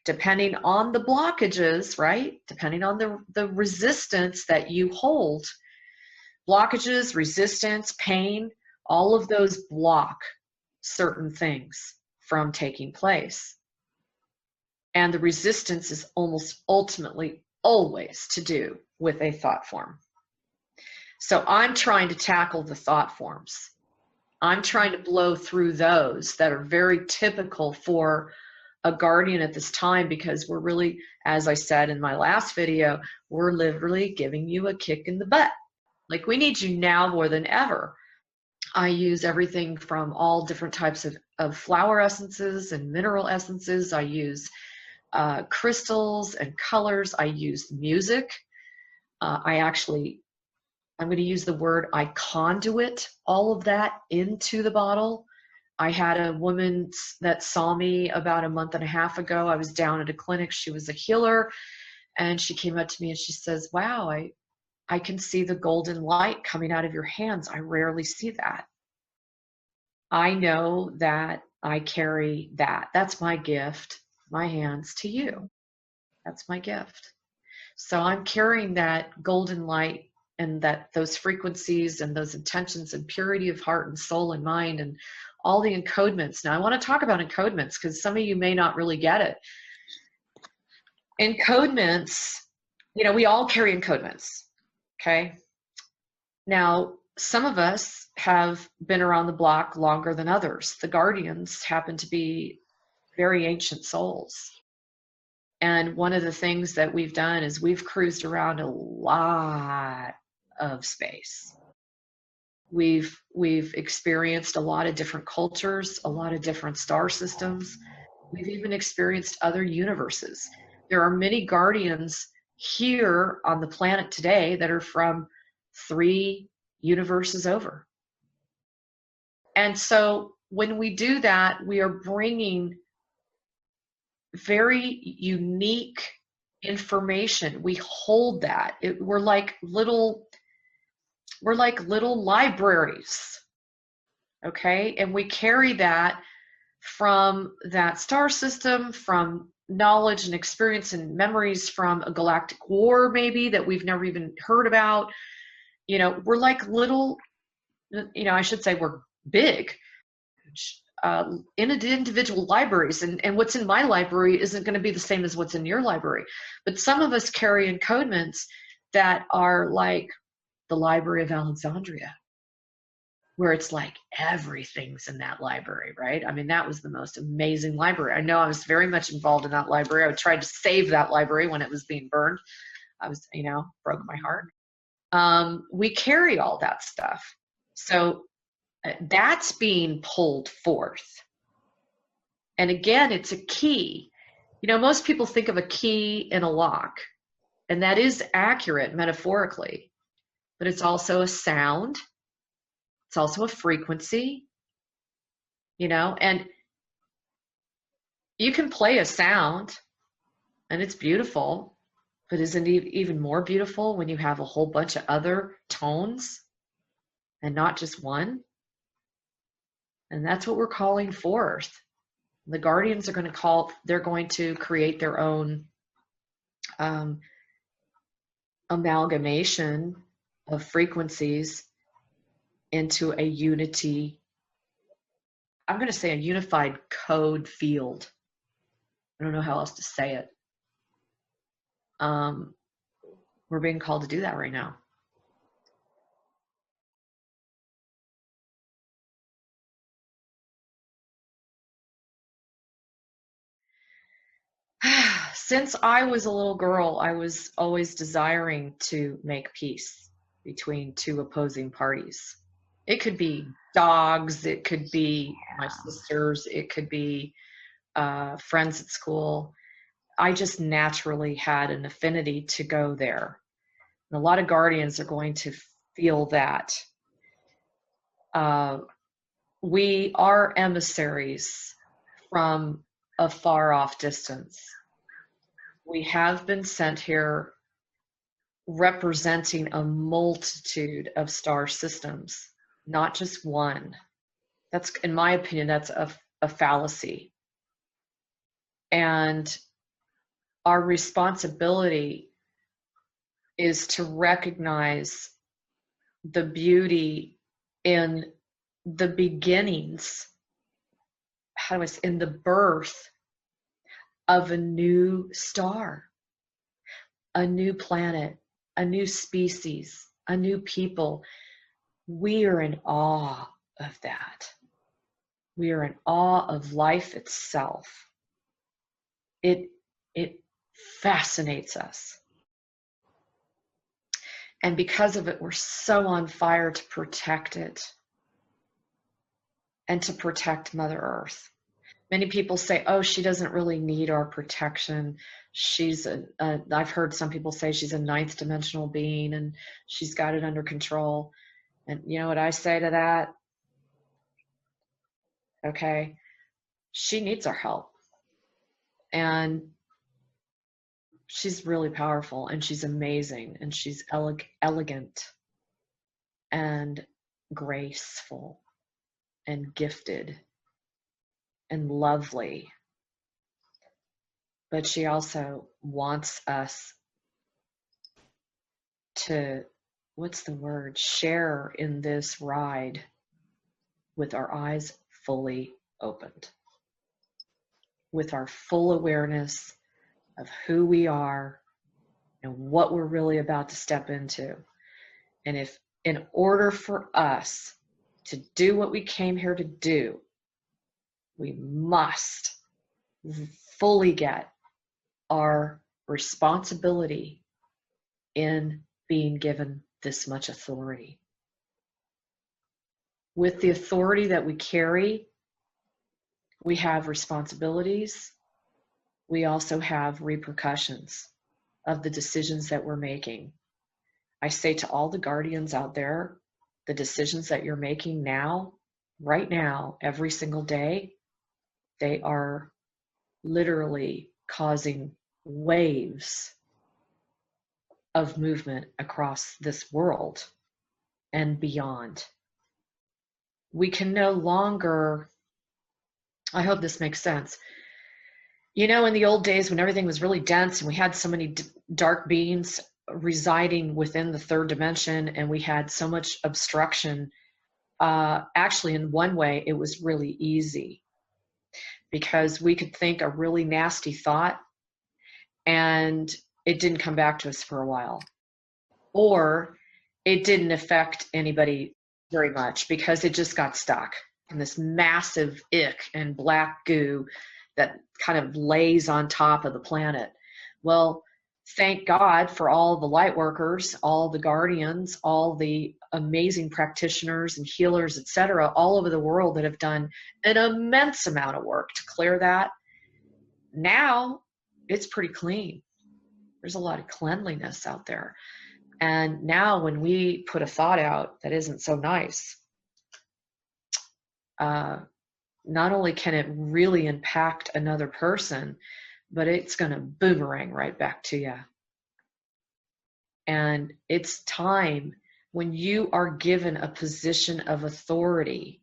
depending on the blockages, right? Depending on the resistance that you hold. Blockages, resistance, pain, all of those block certain things from taking place. And the resistance is almost ultimately always to do with a thought form. So I'm trying to tackle the thought forms. I'm trying to blow through those that are very typical for a guardian at this time, because we're really, as I said in my last video, we're literally giving you a kick in the butt. Like, we need you now more than ever. I use everything from all different types of flower essences and mineral essences. I use crystals and colors. I use music. I'm going to use the word, I conduit all of that into the bottle. I had a woman that saw me about a month and a half ago. I was down at a clinic. She was a healer, and she came up to me and she says, wow, I can see the golden light coming out of your hands. I rarely see that. I know that I carry that. That's my gift, my hands to you. That's my gift. So I'm carrying that golden light and those frequencies and those intentions and purity of heart and soul and mind and all the encodements. Now, I want to talk about encodements because some of you may not really get it. Encodements, we all carry encodements, okay? Now, some of us have been around the block longer than others. The guardians happen to be very ancient souls. And one of the things that we've done is we've cruised around a lot of space. We've experienced a lot of different cultures, a lot of different star systems. We've even experienced other universes. There are many guardians here on the planet today that are from 3 universes over. And so when we do that, we are bringing very unique information. We hold that. We're like little libraries, okay? And we carry that from that star system, from knowledge and experience and memories from a galactic war maybe that we've never even heard about. You know, we're like little, you know, I should say we're big in individual libraries, and what's in my library isn't going to be the same as what's in your library. But some of us carry encodements that are like the Library of Alexandria, where it's like everything's in that library, right? I mean, that was the most amazing library. I know I was very much involved in that library. I tried to save that library when it was being burned. I was, you know, broke my heart. We carry all that stuff. So that's being pulled forth. And again, it's a key. You know, most people think of a key in a lock, and that is accurate metaphorically, but it's also a sound. It's also a frequency, you know, and you can play a sound and it's beautiful, but isn't it even more beautiful when you have a whole bunch of other tones and not just one? And that's what we're calling forth. The guardians are going to they're going to create their own amalgamation of frequencies into a unity. I'm going to say a unified code field. I don't know how else to say it. We're being called to do that right now. Since I was a little girl, I was always desiring to make peace between 2 opposing parties. It could be dogs, it could be my sisters, it could be friends at school. I just naturally had an affinity to go there. And a lot of guardians are going to feel that. We are emissaries from a far off distance. We have been sent here representing a multitude of star systems, not just one. That's, in my opinion, that's a fallacy. And our responsibility is to recognize the beauty in the beginnings, in the birth of a new star, a new planet, a new species, a new people. We are in awe of that. We are in awe of life itself. It fascinates us. And because of it, we're so on fire to protect it and to protect Mother Earth. Many people say, oh, she doesn't really need our protection. I've heard some people say she's a 9th dimensional being and she's got it under control. And you know what I say to that? Okay, she needs our help. And she's really powerful and she's amazing and she's elegant and graceful and gifted and lovely. But she also wants us to, share in this ride with our eyes fully opened, with our full awareness of who we are and what we're really about to step into. And if, in order for us to do what we came here to do, we must fully get our responsibility in being given this much authority. With the authority that we carry, we have responsibilities. We also have repercussions of the decisions that we're making. I say to all the guardians out there, the decisions that you're making now, right now, every single day, they are literally causing waves of movement across this world and beyond. We can no longer, I hope this makes sense. You know, in the old days when everything was really dense and we had so many dark beings residing within the third dimension and we had so much obstruction, actually in one way it was really easy because we could think a really nasty thought and it didn't come back to us for a while, or it didn't affect anybody very much because it just got stuck in this massive ick and black goo that kind of lays on top of the planet. Well, thank God for all the light workers, all the guardians, all the amazing practitioners and healers, etc., all over the world that have done an immense amount of work to clear that. Now it's pretty clean. There's a lot of cleanliness out there. And now when we put a thought out that isn't so nice, not only can it really impact another person, but it's going to boomerang right back to you. And it's time, when you are given a position of authority,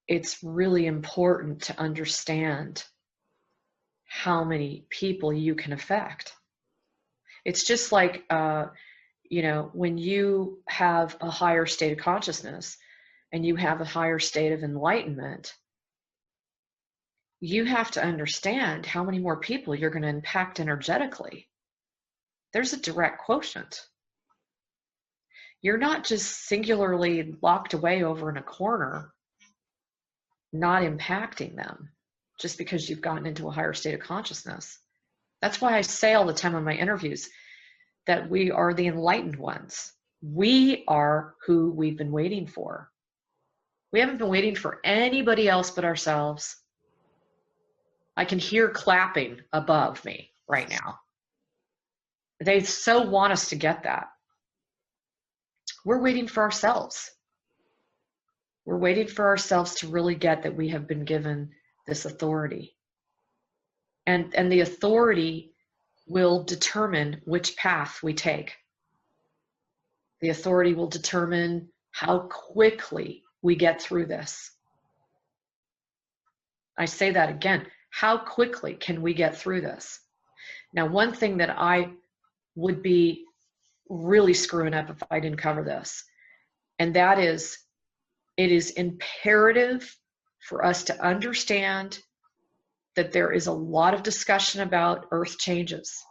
it's really important to understand how many people you can affect. It's just like, you know, when you have a higher state of consciousness and you have a higher state of enlightenment, you have to understand how many more people you're going to impact energetically. There's a direct quotient. You're not just singularly locked away over in a corner, not impacting them just because you've gotten into a higher state of consciousness. That's why I say all the time in my interviews that we are the enlightened ones. We are who we've been waiting for. We haven't been waiting for anybody else but ourselves. I can hear clapping above me right now. They so want us to get that. We're waiting for ourselves. We're waiting for ourselves to really get that we have been given this authority. And the authority will determine which path we take. The authority will determine how quickly we get through this. I say that again. How quickly can we get through this? Now, one thing that I would be really screwing up if I didn't cover this, and that is, it is imperative for us to understand that there is a lot of discussion about earth changes,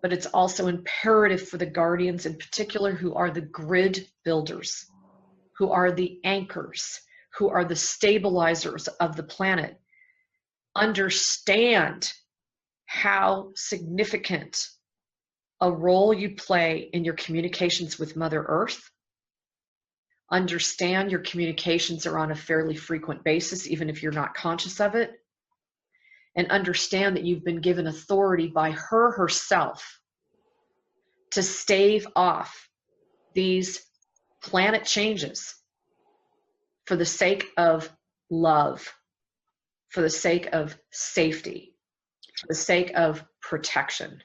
but it's also imperative for the guardians in particular, who are the grid builders, who are the anchors, who are the stabilizers of the planet, understand how significant a role you play in your communications with Mother Earth. Understand your communications are on a fairly frequent basis, even if you're not conscious of it. And understand that you've been given authority by her herself to stave off these planet changes for the sake of love, for the sake of safety, for the sake of protection.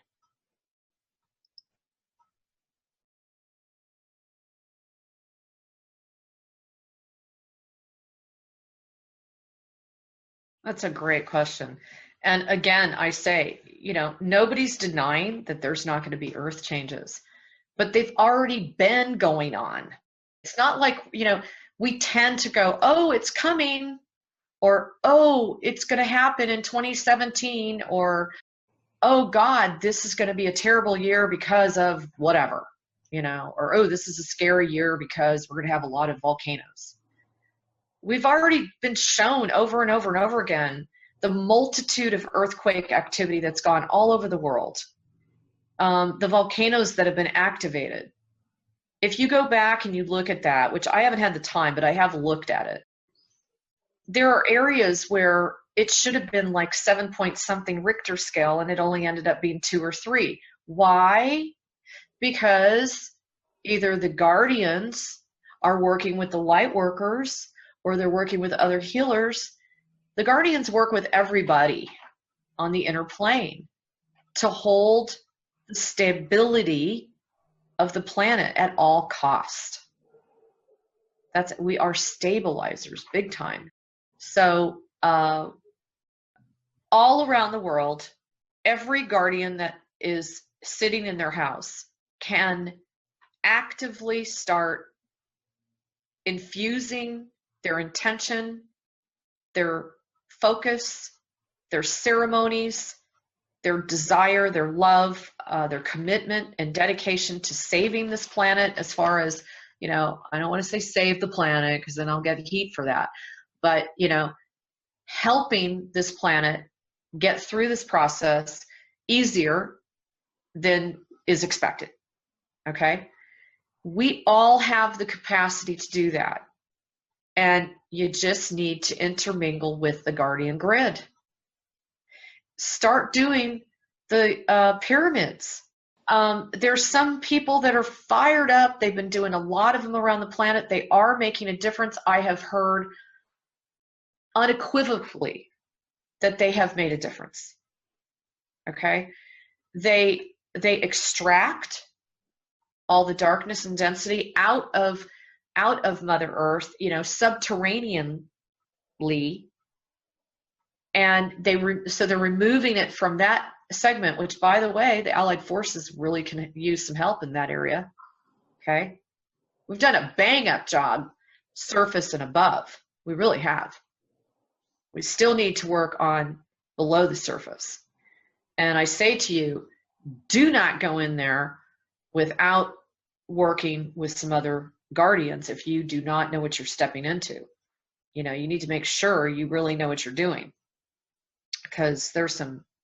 That's a great question. And again, I say, you know, nobody's denying that there's not going to be earth changes, but they've already been going on. It's not like, you know, we tend to go, oh, it's coming, or, oh, it's going to happen in 2017, or, oh God, this is going to be a terrible year because of whatever. or, oh, this is a scary year because we're going to have a lot of volcanoes. We've already been shown over and over and over again the multitude of earthquake activity that's gone all over the world, the volcanoes that have been activated. If you go back and you look at that, which I haven't had the time, but I have looked at it, there are areas where it should have been like 7 point something Richter scale, and it only ended up being 2 or 3. Why? Because either the guardians are working with the light workers or they're working with other healers. The guardians work with everybody on the inner plane to hold the stability of the planet at all cost. We are stabilizers, big time. So all around the world, every guardian that is sitting in their house can actively start infusing their intention, their focus, their ceremonies, their desire, their love, their commitment and dedication to saving this planet, as far as, I don't want to say save the planet because then I'll get heat for that, but, helping this planet get through this process easier than is expected, okay? We all have the capacity to do that. And you just need to intermingle with the guardian grid. Start doing the pyramids. There's some people that are fired up. They've been doing a lot of them around the planet. They are making a difference. I have heard unequivocally that they have made a difference. Okay? They extract all the darkness and density out of Mother Earth, subterraneanly, and so they're removing it from that segment, which, by the way, the Allied forces really can use some help in that area. Okay, we've done a bang-up job, surface and above. We really have. We still need to work on below the surface. And I say to you, do not go in there without working with some other guardians if you do not know what you're stepping into. You need to make sure you really know what you're doing, because there's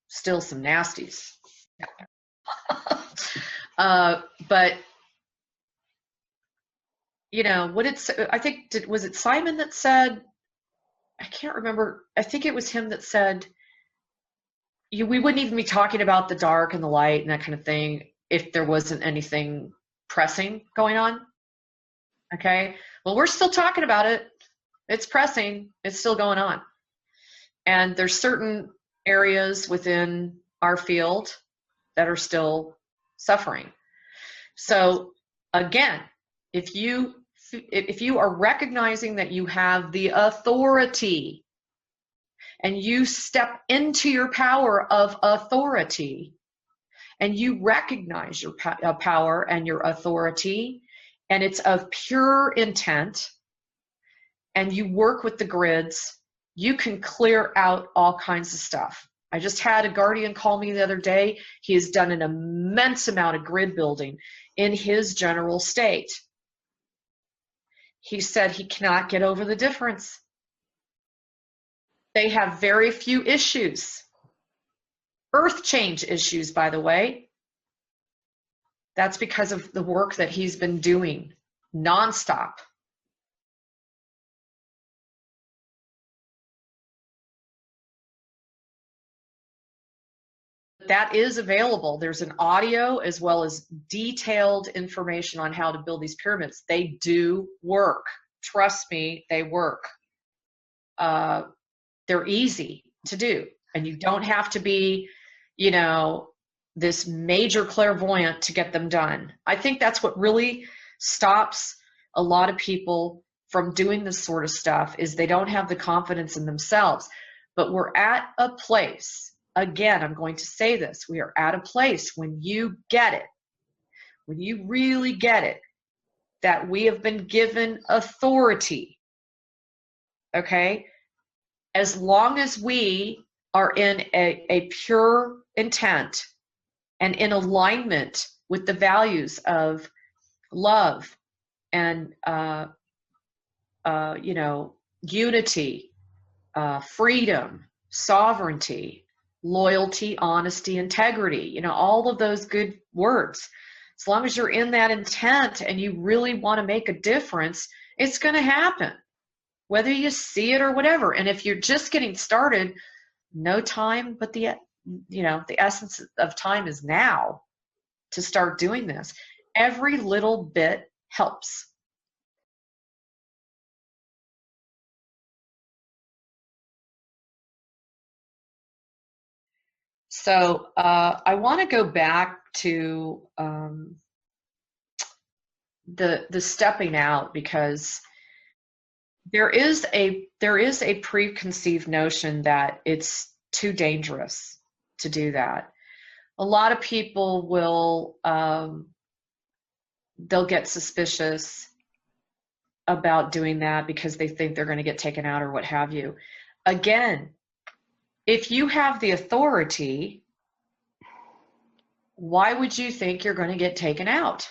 still some nasties out there. But I think, was it Simon that said, I can't remember, I think it was him that said, we wouldn't even be talking about the dark and the light and that kind of thing if there wasn't anything pressing going on. Okay, well, we're still talking about it. It's pressing. It's still going on. And there's certain areas within our field that are still suffering. So again, if you are recognizing that you have the authority and you step into your power of authority and you recognize your power and your authority, and it's of pure intent, and you work with the grids, you can clear out all kinds of stuff. I just had a guardian call me the other day. He has done an immense amount of grid building in his general state. He said he cannot get over the difference. They have very few issues. Earth change issues, by the way. That's because of the work that he's been doing nonstop. That is available. There's an audio as well as detailed information on how to build these pyramids. They do work. Trust me, they work. They're easy to do. And you don't have to be, this major clairvoyant to get them done. I think that's what really stops a lot of people from doing this sort of stuff, is they don't have the confidence in themselves. But we're at a place, again, I'm going to say this, we are at a place when you get it, when you really get it, that we have been given authority, okay? As long as we are in a pure intent and in alignment with the values of love and unity, freedom, sovereignty, loyalty, honesty, integrity, all of those good words. As long as you're in that intent and you really want to make a difference, it's going to happen, whether you see it or whatever. And if you're just getting started, no time, but the essence of time is now to start doing this. Every little bit helps. So I want to go back to the stepping out, because there is a preconceived notion that it's too dangerous to do that. A lot of people will they'll get suspicious about doing that because they think they're going to get taken out or what have you. Again, if you have the authority, why would you think you're going to get taken out?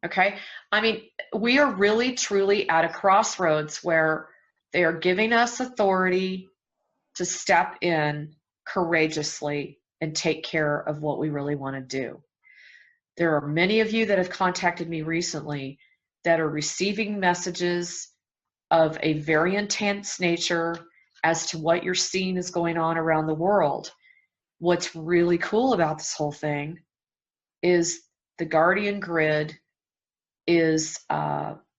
Okay? I mean, we are really, truly at a crossroads where they are giving us authority to step in courageously and take care of what we really want to do. There are many of you that have contacted me recently that are receiving messages of a very intense nature as to what you're seeing is going on around the world. What's really cool about this whole thing is the Guardian Grid is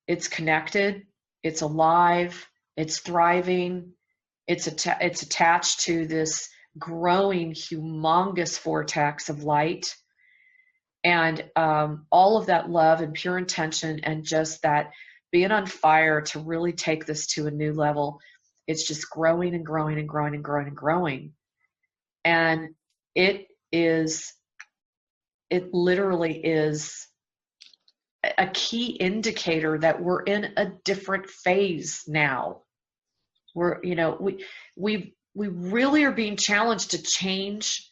it's connected, it's alive, it's thriving, it's attached to this growing, humongous vortex of light. And all of that love and pure intention and just that being on fire to really take this to a new level, it's just growing and growing and growing and growing and growing. And it literally is a key indicator that we're in a different phase now. We really are being challenged to change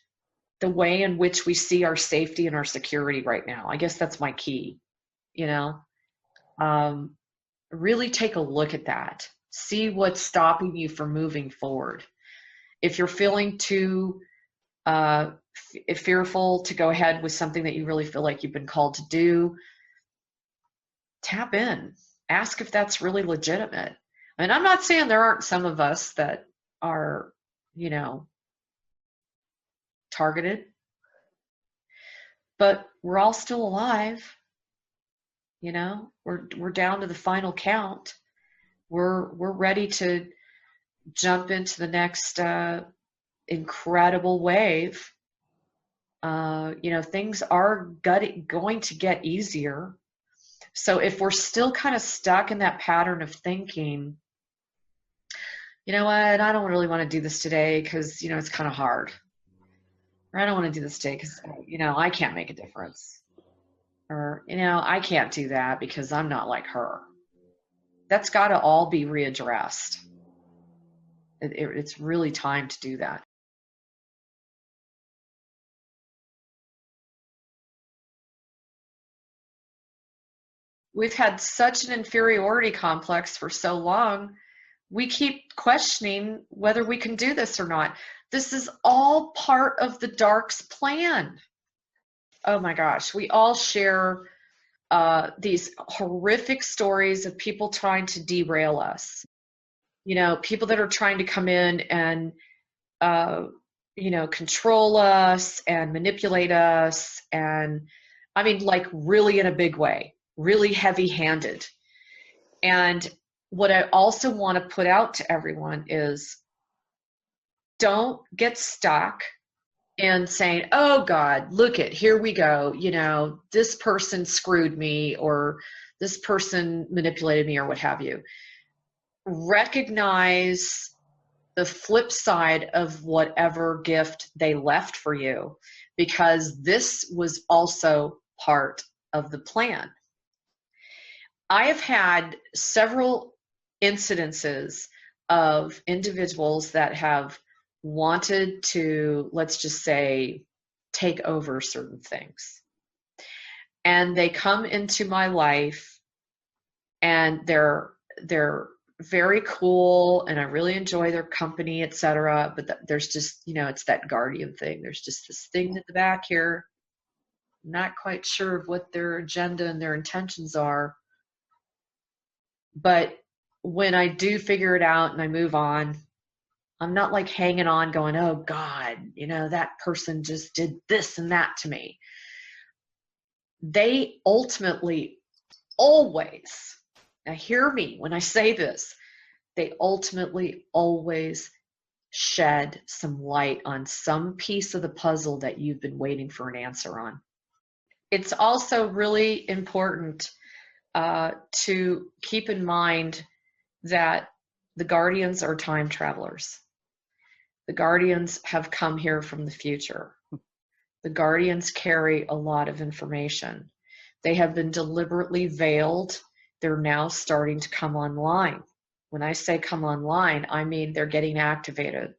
the way in which we see our safety and our security right now. I guess that's my key, really take a look at that. See what's stopping you from moving forward. If you're feeling too fearful to go ahead with something that you really feel like you've been called to do, tap in. Ask if that's really legitimate. And I'm not saying there aren't some of us that are, targeted, but we're all still alive. We're down to the final count. We're ready to jump into the next incredible wave. Things are going to get easier. So if we're still kind of stuck in that pattern of thinking, you know what, I don't really want to do this today because, it's kind of hard. Or I don't want to do this today because, I can't make a difference. Or, I can't do that because I'm not like her. That's got to all be readdressed. It's really time to do that. We've had such an inferiority complex for so long, we keep questioning whether we can do this or not. This is all part of the dark's plan. Oh my gosh, we all share these horrific stories of people trying to derail us. People that are trying to come in and, control us and manipulate us. And I mean, like really in a big way, really heavy-handed. And what I also want to put out to everyone is don't get stuck in saying, oh God, look it, here we go. This person screwed me or this person manipulated me or what have you. Recognize the flip side of whatever gift they left for you, because this was also part of the plan. I have had several incidences of individuals that have wanted to, let's just say, take over certain things. and they come into my life, and they're very cool, and I really enjoy their company, etc. But there's just, it's that guardian thing. There's just this thing at the back here. I'm not quite sure of what their agenda and their intentions are. But when I do figure it out and I move on, I'm not like hanging on going, oh God, that person just did this and that to me. They ultimately always, now hear me when I say this, they ultimately always shed some light on some piece of the puzzle that you've been waiting for an answer on. It's also really important to keep in mind that the guardians are time travelers. The guardians have come here from the future. The guardians carry a lot of information. They have been deliberately veiled. They're now starting to come online. When I say come online, I mean they're getting activated.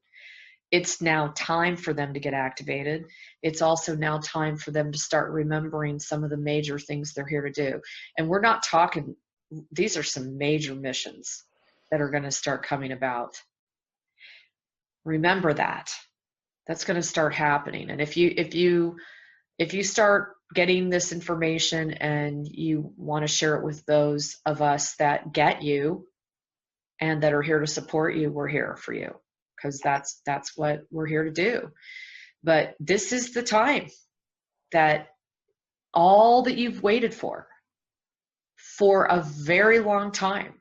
It's now time for them to get activated. It's also now time for them to start remembering some of the major things they're here to do. And we're not talking, these are some major missions that are going to start coming about. Remember that. That's going to start happening. And if you start getting this information and you want to share it with those of us that get you and that are here to support you, we're here for you, because that's what we're here to do. But this is the time that all that you've waited for a very long time,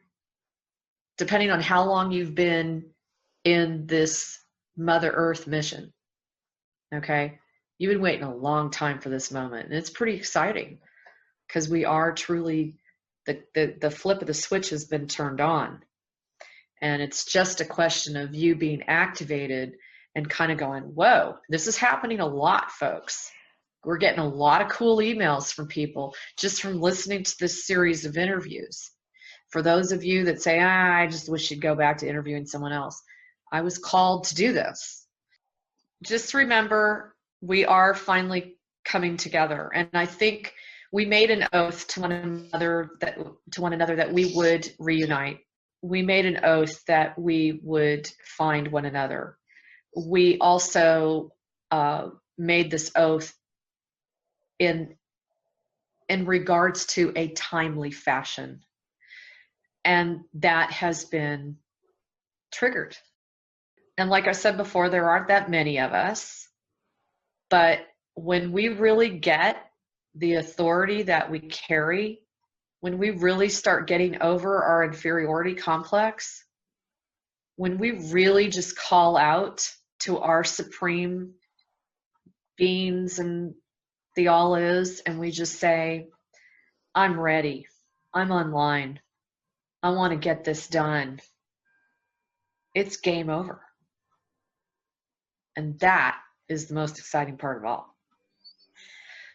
depending on how long you've been in this Mother Earth mission. Okay, you've been waiting a long time for this moment, and it's pretty exciting because we are truly, the flip of the switch has been turned on, and it's just a question of you being activated and kind of going, whoa, this is happening a lot, folks. We're getting a lot of cool emails from people just from listening to this series of interviews. For those of you that say, I just wish you'd go back to interviewing someone else, I was called to do this. Just remember, we are finally coming together, and I think we made an oath to one another that we would reunite. We made an oath that we would find one another. We also made this oath in regards to a timely fashion, and that has been triggered. And like I said before, there aren't that many of us, but when we really get the authority that we carry, when we really start getting over our inferiority complex, when we really just call out to our supreme beings and the all is, and we just say, I'm ready, I'm online, I want to get this done, it's game over. And that is the most exciting part of all.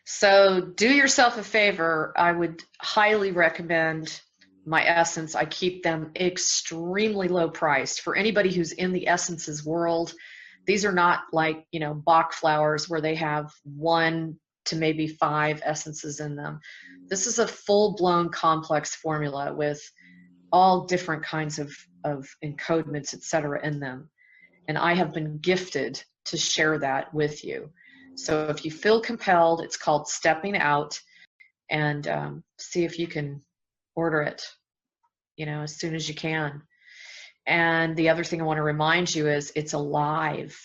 So do yourself a favor. I would highly recommend my Essence. I keep them extremely low priced. For anybody who's in the Essences world, these are not like, Bach flowers where they have 1 to maybe 5 essences in them. This is a full-blown complex formula with all different kinds of encodements, etc. in them. And I have been gifted to share that with you. So if you feel compelled, it's called Stepping Out, and see if you can order it, as soon as you can. And the other thing I want to remind you is it's alive.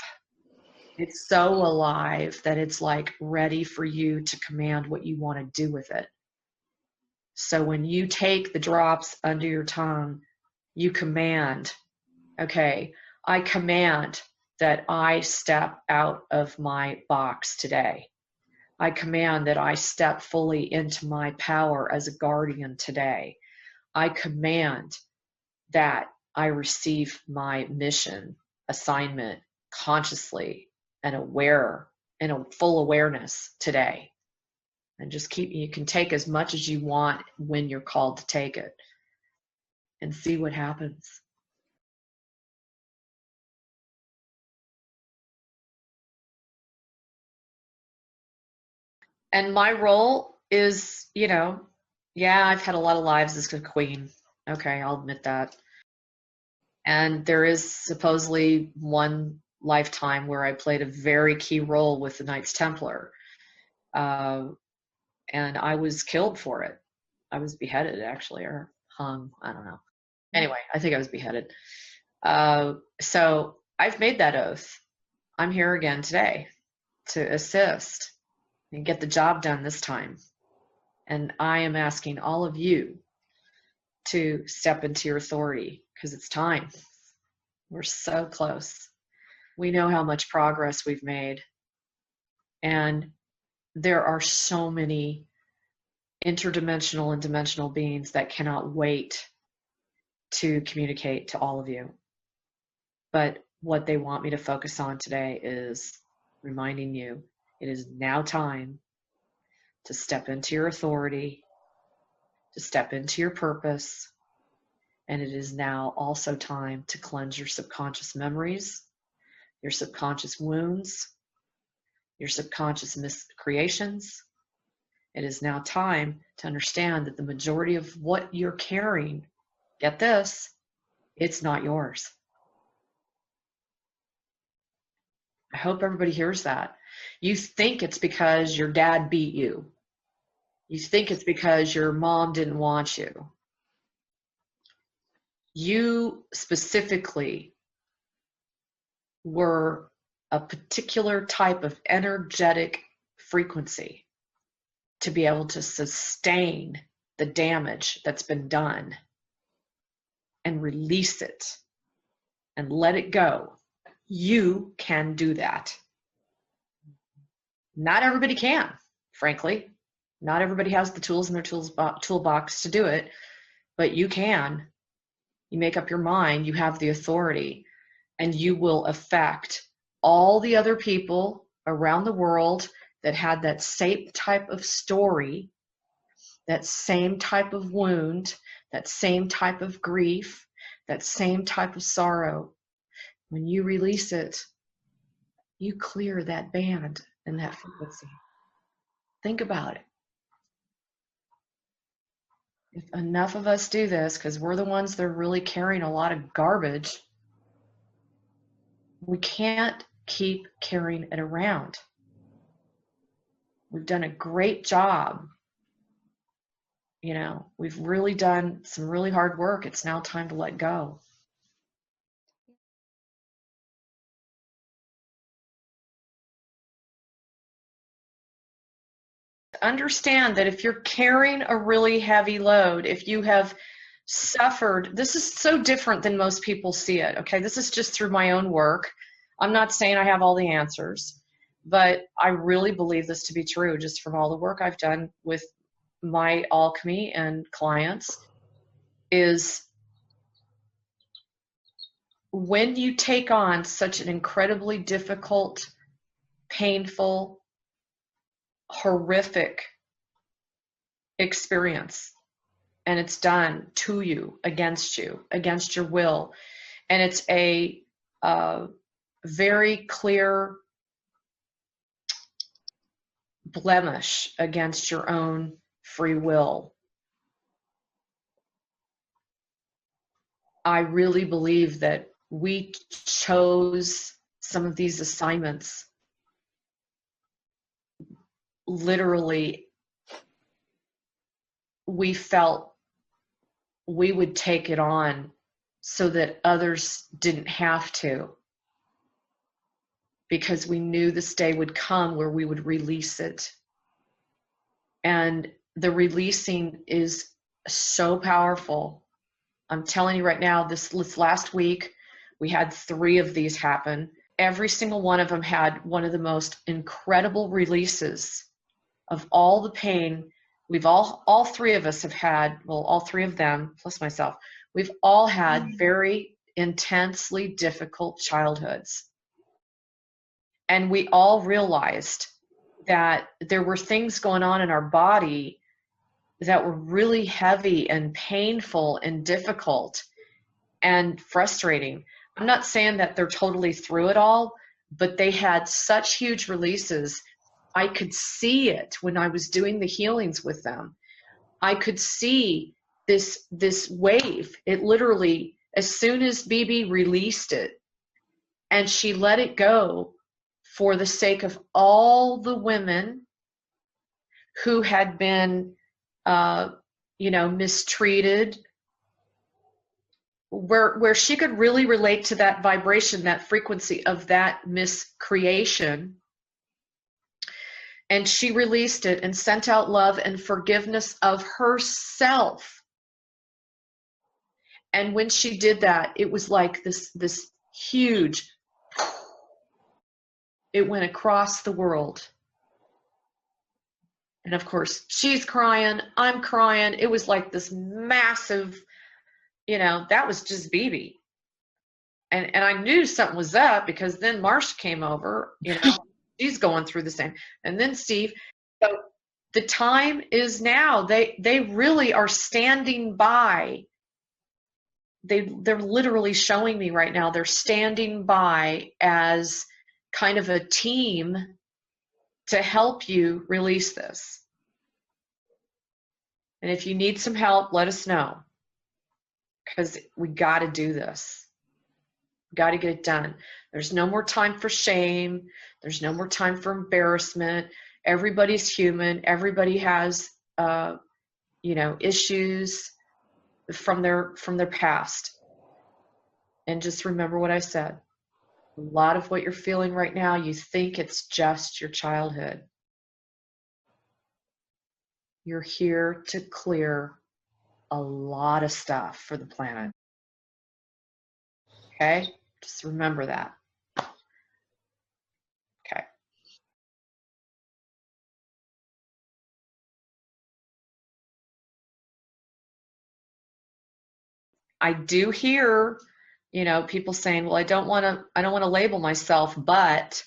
It's so alive that it's like ready for you to command what you want to do with it. So when you take the drops under your tongue, you command, okay, I command that I step out of my box today. I command that I step fully into my power as a guardian today. I command that I receive my mission, assignment consciously and aware, in a full awareness today. And just you can take as much as you want when you're called to take it, and see what happens. And my role is, yeah, I've had a lot of lives as a queen. Okay, I'll admit that. And there is supposedly one lifetime where I played a very key role with the Knights Templar. Uh, and I was killed for it. I was beheaded, actually, or hung. I don't know. Anyway, I think I was beheaded. So I've made that oath. I'm here again today to assist and get the job done this time. And I am asking all of you to step into your authority because it's time. We're so close. We know how much progress we've made. And there are so many interdimensional and dimensional beings that cannot wait to communicate to all of you. But what they want me to focus on today is reminding you it is now time to step into your authority, to step into your purpose, and it is now also time to cleanse your subconscious memories, your subconscious wounds, your subconscious miscreations. It is now time to understand that the majority of what you're carrying, get this, it's not yours. I hope everybody hears that. You think it's because your dad beat you. You think it's because your mom didn't want you. You specifically were a particular type of energetic frequency to be able to sustain the damage that's been done and release it and let it go. You can do that. Not everybody can, frankly. Not everybody has the tools in their toolbox to do it, but you can. You make up your mind, you have the authority, and you will affect all the other people around the world that had that same type of story, that same type of wound, that same type of grief, that same type of sorrow. When you release it, you clear that band and that frequency. Think about it. If enough of us do this, because we're the ones that are really carrying a lot of garbage, we can't keep carrying it around. We've done a great job. We've really done some really hard work. It's now time to let go. Understand that if you're carrying a really heavy load, if you have suffered, this is so different than most people see it, okay? This is just through my own work. I'm not saying I have all the answers, but I really believe this to be true just from all the work I've done with my alchemy and clients, is when you take on such an incredibly difficult, painful, horrific experience, and it's done to you, against your will, and it's a very clear blemish against your own free will. I really believe that we chose some of these assignments literally. We felt we would take it on so that others didn't have to, because we knew this day would come where we would release it. And the releasing is so powerful. I'm telling you right now, this last week, we had 3 of these happen. Every single one of them had one of the most incredible releases of all the pain. We've all 3 of us have had, well, all 3 of them, plus myself, we've all had very intensely difficult childhoods. And we all realized that there were things going on in our body that were really heavy and painful and difficult and frustrating. I'm not saying that they're totally through it all, but they had such huge releases. I could see it when I was doing the healings with them. I could see this wave. It literally, as soon as Bibi released it, and she let it go for the sake of all the women who had been, mistreated, where she could really relate to that vibration, that frequency of that miscreation. And she released it and sent out love and forgiveness of herself. And when she did that, it was like this huge, it went across the world. And of course, she's crying, I'm crying. It was like this massive, that was just Bibi. And I knew something was up, because then Marsh came over, she's going through the same. And then Steve. So the time is now. They really are standing by. They're literally showing me right now. They're standing by as kind of a team to help you release this. And if you need some help, let us know, because we got to do this. We got to get it done. There's no more time for shame. There's no more time for embarrassment. Everybody's human. Everybody has, issues from their past. And just remember what I said. A lot of what you're feeling right now, you think it's just your childhood. You're here to clear a lot of stuff for the planet. Okay? Just remember that. Okay. I do hear, people saying, well, I don't want to label myself, but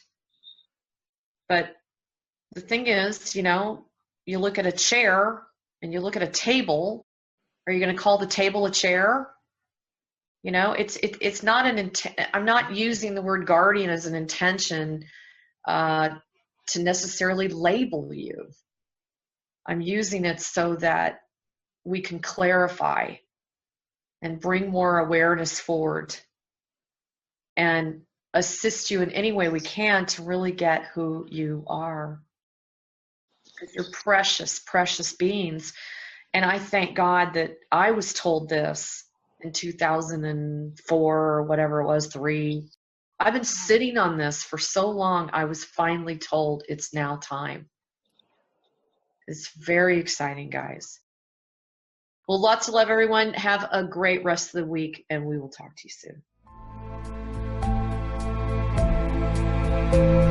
the thing is, you look at a chair and you look at a table. Are you going to call the table a chair? It's not I'm not using the word guardian as an intention to necessarily label you. I'm using it so that we can clarify and bring more awareness forward and assist you in any way we can to really get who you are. Because you're precious, precious beings. And I thank God that I was told this in 2004 or whatever it was, 3. I've been sitting on this for so long. I was finally told it's now time. It's very exciting, guys. Well, lots of love, everyone. Have a great rest of the week, and we will talk to you soon.